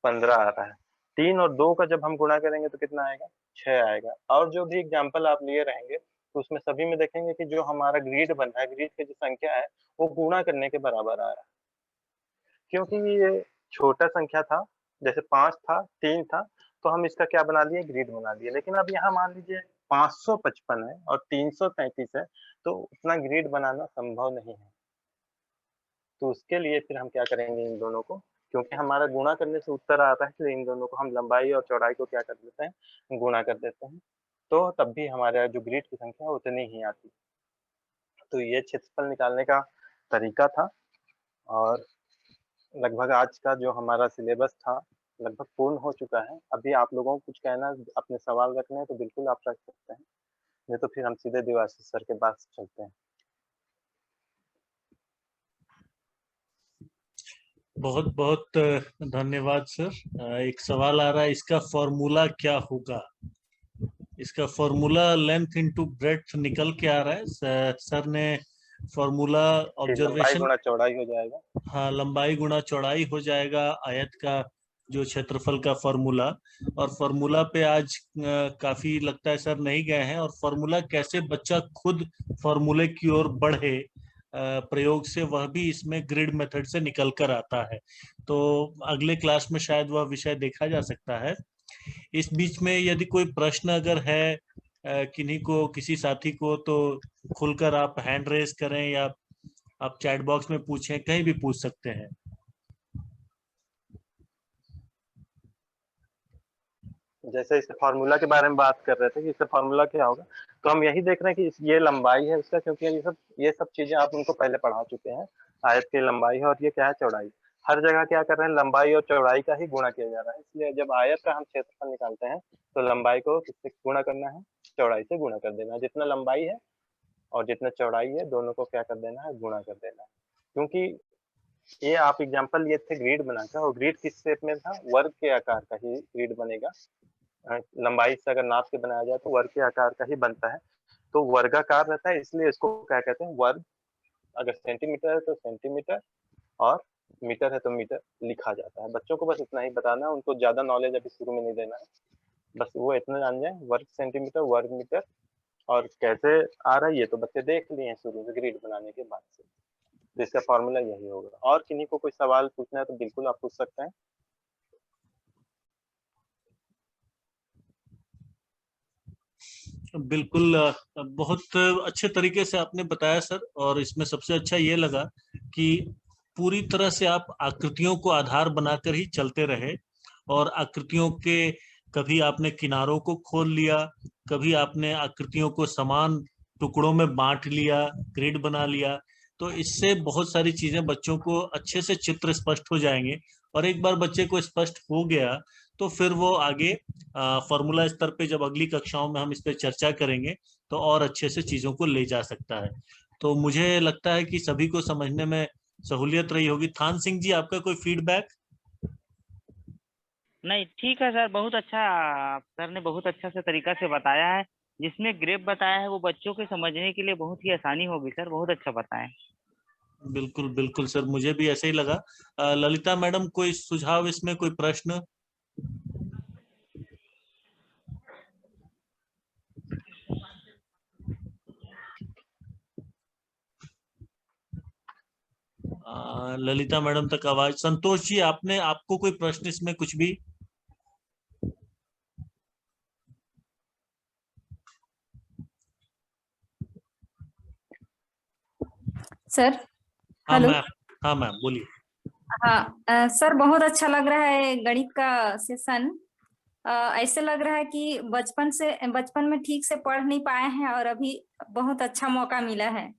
15 आ रहा है। 3 और 2 का जब हम गुणा करेंगे तो कितना आएगा, 6 आएगा। और जो भी एग्जाम्पल आप लिए रहेंगे, तो उसमें सभी में देखेंगे कि जो हमारा ग्रिड बन रहा है, ग्रिड की जो संख्या है, वो गुणा करने के बराबर आ रहा है। क्योंकि ये छोटा संख्या था, जैसे 5 था, 3 था, तो हम इसका क्या बना लिए, ग्रिड बना दिए। लेकिन अब यहाँ मान लीजिए 555 है और 333 है, तो उतना ग्रिड बनाना संभव नहीं है। तो उसके लिए फिर हम क्या करेंगे इन दोनों को, क्योंकि हमारा गुणा करने से उत्तर आता है, इसलिए इन दोनों को हम लंबाई और चौड़ाई को क्या कर देते हैं, गुणा कर देते हैं। तो तब भी हमारा जो ग्रिड की संख्या है उतनी ही आती है। तो ये क्षेत्रफल निकालने का तरीका था और लगभग आज का जो हमारा सिलेबस था, लगभग पूर्ण हो चुका है। अभी आप लोगों को कुछ कहना, अपने सवाल रखने हैं तो बिल्कुल आप रख सकते हैं, नहीं तो फिर हम सीधे देवाशीष सर के पास चलते हैं। बहुत बहुत धन्यवाद सर। एक सवाल आ रहा है, इसका फॉर्मूला क्या होगा? इसका फॉर्मूला लेंथ इनटू ब्रेड्थ निकल के आ रहा है। सर ने फॉर्मूला फिर लंबाई ऑब्जर्वेशन, गुणा चौड़ाई हो जाएगा। हाँ, लंबाई गुणा चौड़ाई हो जाएगा आयत का जो क्षेत्रफल का फॉर्मूला। और फॉर्मूला पे आज काफी लगता है सर नहीं गए हैं, और फॉर्मूला कैसे बच्चा खुद फॉर्मूले की ओर बढ़े प्रयोग से, वह भी इसमें ग्रिड मेथड से निकल कर आता है। तो अगले क्लास में शायद वह विषय देखा जा सकता है। इस बीच में यदि कोई प्रश्न अगर है किन्हीं को, किसी साथी को, तो खुलकर आप हैंड रेज करें या आप चैट बॉक्स में पूछें, कहीं भी पूछ सकते हैं। जैसे इस फार्मूला के बारे में बात कर रहे थे कि इसका फार्मूला क्या होगा, तो हम यही देख रहे हैं कि ये लंबाई है उसका, क्योंकि ये सब चीजें आप उनको पहले पढ़ा चुके हैं। आयत की लंबाई है और ये क्या है, चौड़ाई। हर जगह क्या कर रहे हैं, लंबाई और चौड़ाई का ही गुणा किया जा रहा है। इसलिए जब आयत का हम क्षेत्रफल निकालते हैं तो लंबाई को किससे गुणा करना है, चौड़ाई से गुणा कर देना है। जितना लंबाई है और जितना चौड़ाई है, दोनों को क्या कर देना है, गुणा कर देना है। क्योंकि ये आप एग्जाम्पल लिए थे ग्रिड बनाकर, और ग्रिड किस शेप में था, वर्ग के आकार का ही ग्रिड बनेगा। लंबाई से अगर नाप के बनाया जाए तो वर्ग के आकार का ही बनता है। तो वर्गाकार रहता है, इसलिए इसको क्या कहते हैं, वर्ग। अगर सेंटीमीटर है तो सेंटीमीटर, और मीटर है तो मीटर लिखा जाता है। बच्चों को बस इतना ही बताना है, उनको ज्यादा नॉलेज अभी शुरू में नहीं देना है। बस वो इतना जान जाए, वर्ग सेंटीमीटर, वर्ग मीटर, और कैसे आ रहा है ये तो बच्चे देख लिए हैं शुरू से ग्रिड बनाने के बाद से। तो इसका फॉर्मूला यही होगा। और किन्हीं को कोई सवाल पूछना है तो बिल्कुल आप पूछ सकते हैं। बिल्कुल, बहुत अच्छे तरीके से आपने बताया सर। और इसमें सबसे अच्छा ये लगा कि पूरी तरह से आप आकृतियों को आधार बनाकर ही चलते रहे, और आकृतियों के कभी आपने किनारों को खोल लिया, कभी आपने आकृतियों को समान टुकड़ों में बांट लिया, ग्रिड बना लिया। तो इससे बहुत सारी चीजें बच्चों को अच्छे से चित्र स्पष्ट हो जाएंगे। और एक बार बच्चे को स्पष्ट हो गया तो फिर वो आगे फॉर्मूला स्तर पे जब अगली कक्षाओं में हम इस पे चर्चा करेंगे तो और अच्छे से चीजों को ले जा सकता है। तो मुझे लगता है कि सभी को समझने में सहूलियत रही होगी। थान सिंह जी, आपका कोई फीडबैक? नहीं, ठीक है सर, बहुत अच्छा। सर ने बहुत अच्छा से तरीका से बताया है। जिसमें ग्रेप बताया है वो बच्चों के समझने के लिए बहुत ही आसानी होगी सर, बहुत अच्छा बताया। बिल्कुल बिल्कुल सर, मुझे भी ऐसे ही लगा। ललिता मैडम, कोई सुझाव, इसमें कोई प्रश्न? ललिता मैडम तक आवाज। संतोष जी, आपको कोई प्रश्न इसमें कुछ भी? सर, हाँ हेलो। मैम। हाँ मैम, बोलिए। हाँ, सर बहुत अच्छा लग रहा है गणित का सेशन। ऐसे लग रहा है कि बचपन में ठीक से पढ़ नहीं पाए हैं और अभी बहुत अच्छा मौका मिला है,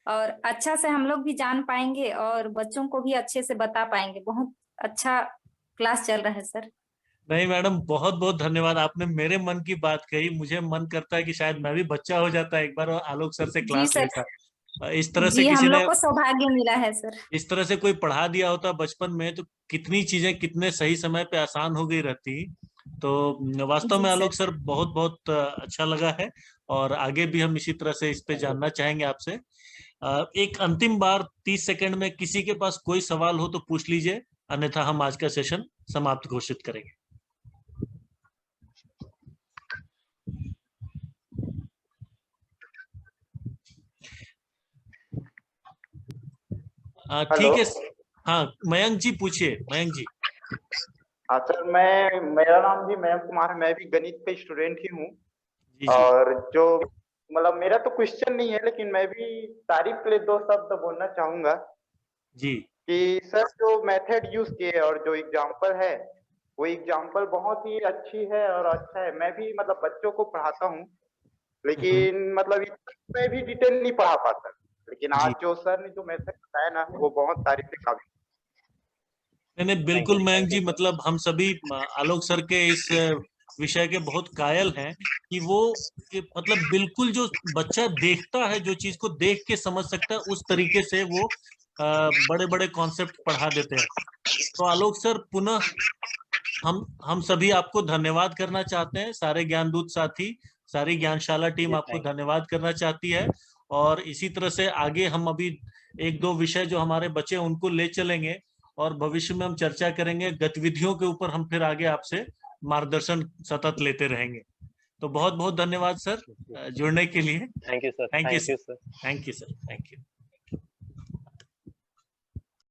और अच्छा से हम लोग भी जान पाएंगे और बच्चों को भी अच्छे से बता पाएंगे। बहुत अच्छा क्लास चल रहा है सर। नहीं मैडम, बहुत बहुत धन्यवाद, आपने मेरे मन की बात कही। मुझे मन करता है कि शायद मैं भी बच्चा हो जाता एक बार और आलोक सर से जी क्लास सर। लेता। इस तरह से जी, हम किसी लोग ने, को सौभाग्य मिला है सर। इस तरह से कोई पढ़ा दिया होता बचपन में तो कितनी चीजें कितने सही समय पे आसान हो गई रहती। तो वास्तव जी में सर। आलोक सर, बहुत बहुत अच्छा लगा है। और आगे भी हम इसी तरह से इस पे जानना चाहेंगे आपसे। एक अंतिम बार 30 सेकंड में किसी के पास कोई सवाल हो तो पूछ लीजिए, अन्यथा हम आज का सेशन समाप्त घोषित करेंगे। हेलो। ठीक है। हाँ, मयंक जी पूछिए, मयंक जी। हाँ सर, मेरा नाम भी मयंक कुमार है, मैं भी गणित का स्टूडेंट ही हूँ। जी जी और जो मतलब मेरा तो क्वेश्चन नहीं है, लेकिन मैं भी तारीफ के लिए 2 शब्द बोलना चाहूंगा जी कि सर जो मेथड यूज किए और जो एग्जाम्पल है, वो एग्जाम्पल बहुत ही अच्छी है और अच्छा है। मैं भी मतलब बच्चों को पढ़ाता हूँ, लेकिन मतलब इतना मैं भी डिटेल नहीं पढ़ा पाता। लेकिन जी। आज जो सर ने जो मेथड बताया ना, वो बहुत तारीफ के काबिल। नहीं नहीं, थैंक यू, बिल्कुल Mayank thank ji, you sir. मतलब हम सभी आलोक सर के इस विषय के बहुत कायल हैं कि वो मतलब बिल्कुल जो बच्चा देखता है, जो चीज को देख के समझ सकता है, उस तरीके से वो बड़े बड़े कॉन्सेप्ट पढ़ा देते हैं। तो आलोक सर, पुनः हम सभी आपको धन्यवाद करना चाहते हैं, सारे ज्ञानदूत साथी, सारी ज्ञानशाला टीम जी, आपको थैंक धन्यवाद करना चाहती है। और इसी तरह से आगे हम अभी एक दो विषय जो हमारे बचे उनको ले चलेंगे और भविष्य में हम चर्चा करेंगे गतिविधियों के ऊपर। हम फिर आगे आपसे मार्गदर्शन सतत लेते रहेंगे। तो बहुत बहुत धन्यवाद सर यू। जुड़ने के लिए। Thank you sir, thank you thank sir. You sir. Thank you sir. Thank you.